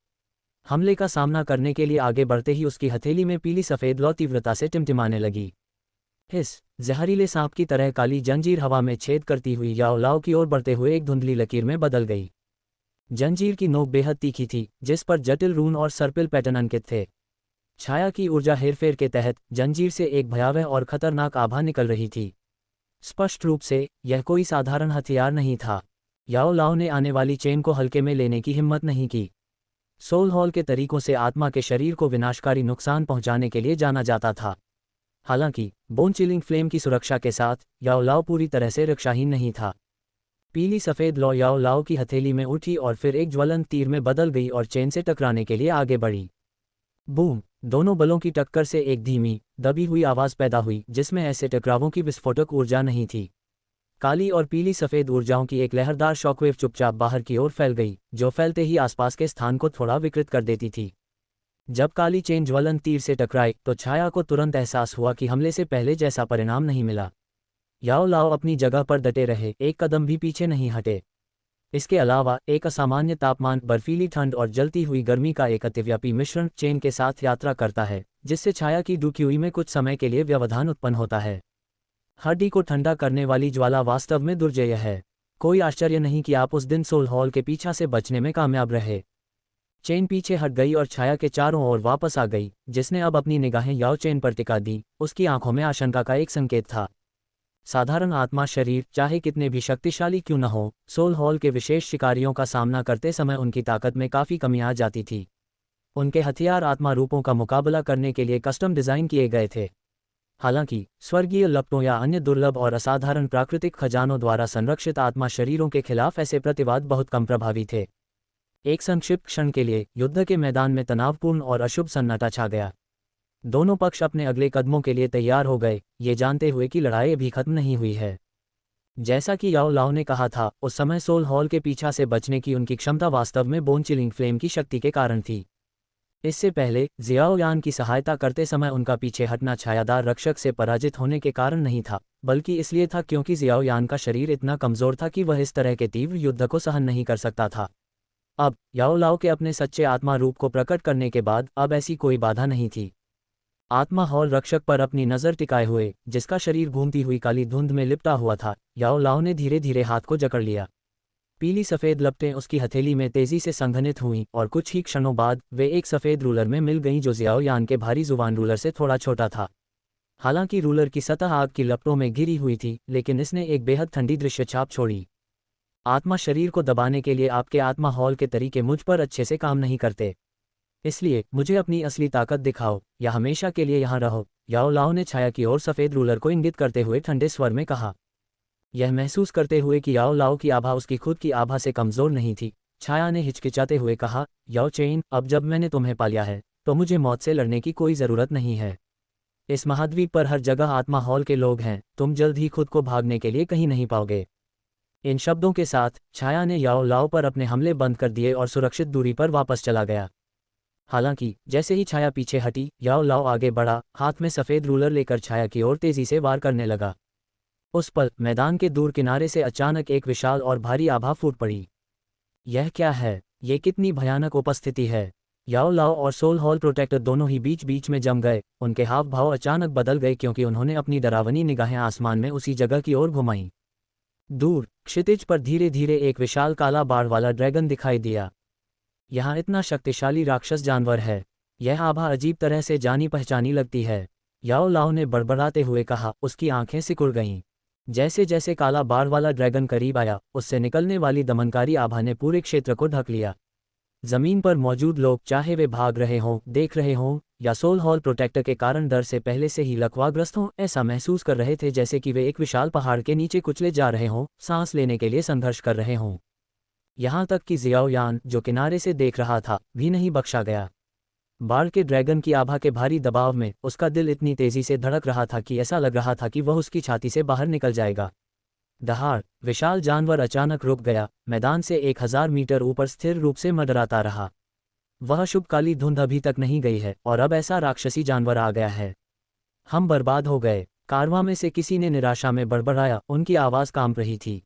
हमले का सामना करने के लिए आगे बढ़ते ही उसकी हथेली में पीली सफ़ेद लौ तीव्रता से टिमटिमाने लगी। हिस जहरीले सांप की तरह काली जंजीर हवा में छेद करती हुई याओ लाओ की ओर बढ़ते हुए एक धुंधली लकीर में बदल गई। जंजीर की नोक बेहद तीखी थी, जिस पर जटिल रून और सर्पिल पैटर्न अंकित थे। छाया की ऊर्जा हेरफेर के तहत जंजीर से एक भयावह और खतरनाक आभा निकल रही थी। स्पष्ट रूप से यह कोई साधारण हथियार नहीं था। याओ लाओ ने आने वाली चेन को हल्के में लेने की हिम्मत नहीं की। सोल हॉल के तरीकों से आत्मा के शरीर को विनाशकारी नुकसान पहुंचाने के लिए जाना जाता था। हालांकि बोन चिलिंग फ्लेम की सुरक्षा के साथ याओ लाओ पूरी तरह से रक्षाहीन नहीं था। पीली सफ़ेद लौ याओ लाओ की हथेली में उठी और फिर एक ज्वलंत तीर में बदल गई और चेन से टकराने के लिए आगे बढ़ी। बूम! दोनों बलों की टक्कर से एक धीमी, दबी हुई आवाज़ पैदा हुई जिसमें ऐसे टकरावों की विस्फोटक ऊर्जा नहीं थी। काली और पीली सफ़ेद ऊर्जाओं की एक लहरदार शॉकवेव चुपचाप बाहर की ओर फैल गई, जो फैलते ही आसपास के स्थान को थोड़ा विकृत कर देती थी। जब काली चेन ज्वलंत तीर से टकराई तो छाया को तुरंत एहसास हुआ कि हमले से पहले जैसा परिणाम नहीं मिला। याओ लाओ अपनी जगह पर डटे रहे, एक कदम भी पीछे नहीं हटे। इसके अलावा एक असामान्य तापमान, बर्फीली ठंड और जलती हुई गर्मी का एक अतिव्यापी मिश्रण चेन के साथ यात्रा करता है, जिससे छाया की डुकी में कुछ समय के लिए व्यवधान उत्पन्न होता है। हड्डी को ठंडा करने वाली ज्वाला वास्तव में दुर्जय है। कोई आश्चर्य नहीं कि आप उस दिन सोल हॉल के पीछा से बचने में कामयाब रहे। चेन पीछे हट गई और छाया के चारों ओर वापस आ गई, जिसने अब अपनी निगाहें याओ चेन पर टिका दी। उसकी आंखों में आशंका का एक संकेत था। साधारण आत्मा शरीर चाहे कितने भी शक्तिशाली क्यों न हो, सोल हॉल के विशेष शिकारियों का सामना करते समय उनकी ताकत में काफ़ी कमी आ जाती थी। उनके हथियार आत्मा रूपों का मुकाबला करने के लिए कस्टम डिज़ाइन किए गए थे। हालांकि स्वर्गीय लपटों या अन्य दुर्लभ और असाधारण प्राकृतिक खजानों द्वारा संरक्षित आत्मा शरीरों के खिलाफ ऐसे प्रतिवाद बहुत कम प्रभावी थे। एक संक्षिप्त क्षण के लिए युद्ध के मैदान में तनावपूर्ण और अशुभ सन्नाटा छा गया। दोनों पक्ष अपने अगले कदमों के लिए तैयार हो गए, ये जानते हुए कि लड़ाई अभी खत्म नहीं हुई है। जैसा कि याओ लाओ ने कहा था, उस समय सोल हॉल के पीछा से बचने की उनकी क्षमता वास्तव में बोन चिलिंग फ्लेम की शक्ति के कारण थी। इससे पहले जियाओ यान की सहायता करते समय उनका पीछे हटना छायादार रक्षक से पराजित होने के कारण नहीं था, बल्कि इसलिए था क्योंकि जियाओ यान का शरीर इतना कमज़ोर था कि वह इस तरह के तीव्र युद्ध को सहन नहीं कर सकता था। अब याओ लाओ के अपने सच्चे आत्मा रूप को प्रकट करने के बाद अब ऐसी कोई बाधा नहीं थी। आत्मा हॉल रक्षक पर अपनी नज़र टिकाए हुए, जिसका शरीर घूमती हुई काली धुंध में लिपटा हुआ था, याओ लाओ ने धीरे धीरे हाथ को जकड़ लिया। पीली सफ़ेद लपटें उसकी हथेली में तेज़ी से संघनित हुईं और कुछ ही क्षणों बाद वे एक सफ़ेद रूलर में मिल गईं जो जियाओ यान के भारी जुबान रूलर से थोड़ा छोटा था। हालांकि रूलर की सतह आग की लपटों में घिरी हुई थी, लेकिन इसने एक बेहद ठंडी दृश्य छाप छोड़ी। आत्मा शरीर को दबाने के लिए आपके आत्मा हॉल के तरीके मुझ पर अच्छे से काम नहीं करते, इसलिए मुझे अपनी असली ताकत दिखाओ या हमेशा के लिए यहाँ रहो, याओ लाओ ने छाया की ओर सफ़ेद रूलर को इंगित करते हुए ठंडे स्वर में कहा। यह महसूस करते हुए कि याओ लाओ की आभा उसकी खुद की आभा से कमज़ोर नहीं थी, छाया ने हिचकिचाते हुए कहा, याओ चेन, अब जब मैंने तुम्हें पा लिया है तो मुझे मौत से लड़ने की कोई ज़रूरत नहीं है। इस महाद्वीप पर हर जगह आत्मा हॉल के लोग हैं, तुम जल्द ही खुद को भागने के लिए कहीं नहीं पाओगे। इन शब्दों के साथ छाया ने याओ लाओ पर अपने हमले बंद कर दिए और सुरक्षित दूरी पर वापस चला गया। हालांकि जैसे ही छाया पीछे हटी, याओ लाओ आगे बढ़ा, हाथ में सफ़ेद रूलर लेकर छाया की ओर तेज़ी से वार करने लगा। उस पल मैदान के दूर किनारे से अचानक एक विशाल और भारी आभा फूट पड़ी। यह क्या है? ये कितनी भयानक उपस्थिति है? याओ लाओ और सोल हॉल प्रोटेक्टर दोनों ही बीच बीच में जम गए। उनके हाव भाव अचानक बदल गए क्योंकि उन्होंने अपनी डरावनी निगाहें आसमान में उसी जगह की ओर घुमाईं। दूर क्षितिज पर धीरे धीरे एक विशाल काला बाढ़ वाला ड्रैगन दिखाई दिया। यहाँ इतना शक्तिशाली राक्षस जानवर है। यह आभा अजीब तरह से जानी पहचानी लगती है। याओ लाओ ने बड़बड़ाते हुए कहा। उसकी आंखें सिकुड़ गईं। जैसे जैसे काला बाढ़ वाला ड्रैगन करीब आया, उससे निकलने वाली दमनकारी आभा ने पूरे क्षेत्र को ढक लिया। जमीन पर मौजूद लोग, चाहे वे भाग रहे हों, देख रहे हों या सोल हॉल प्रोटेक्टर के कारण डर से पहले से ही लकवाग्रस्त हों, ऐसा महसूस कर रहे थे जैसे कि वे एक विशाल पहाड़ के नीचे कुचले जा रहे हों, सांस लेने के लिए संघर्ष कर रहे हों। यहाँ तक कि जियाओ यान, जो किनारे से देख रहा था, भी नहीं बख्शा गया। बाढ़ के ड्रैगन की आभा के भारी दबाव में उसका दिल इतनी तेजी से धड़क रहा था कि ऐसा लग रहा था कि वह उसकी छाती से बाहर निकल जाएगा। दहाड़ विशाल जानवर अचानक रुक गया। मैदान से 1000 मीटर ऊपर स्थिर रूप से मंडराता रहा। वह शुभ काली धुंध अभी तक नहीं गई है और अब ऐसा राक्षसी जानवर आ गया है। हम बर्बाद हो गए। कारवां में से किसी ने निराशा में बड़बड़ाया। उनकी आवाज़ कांप रही थी।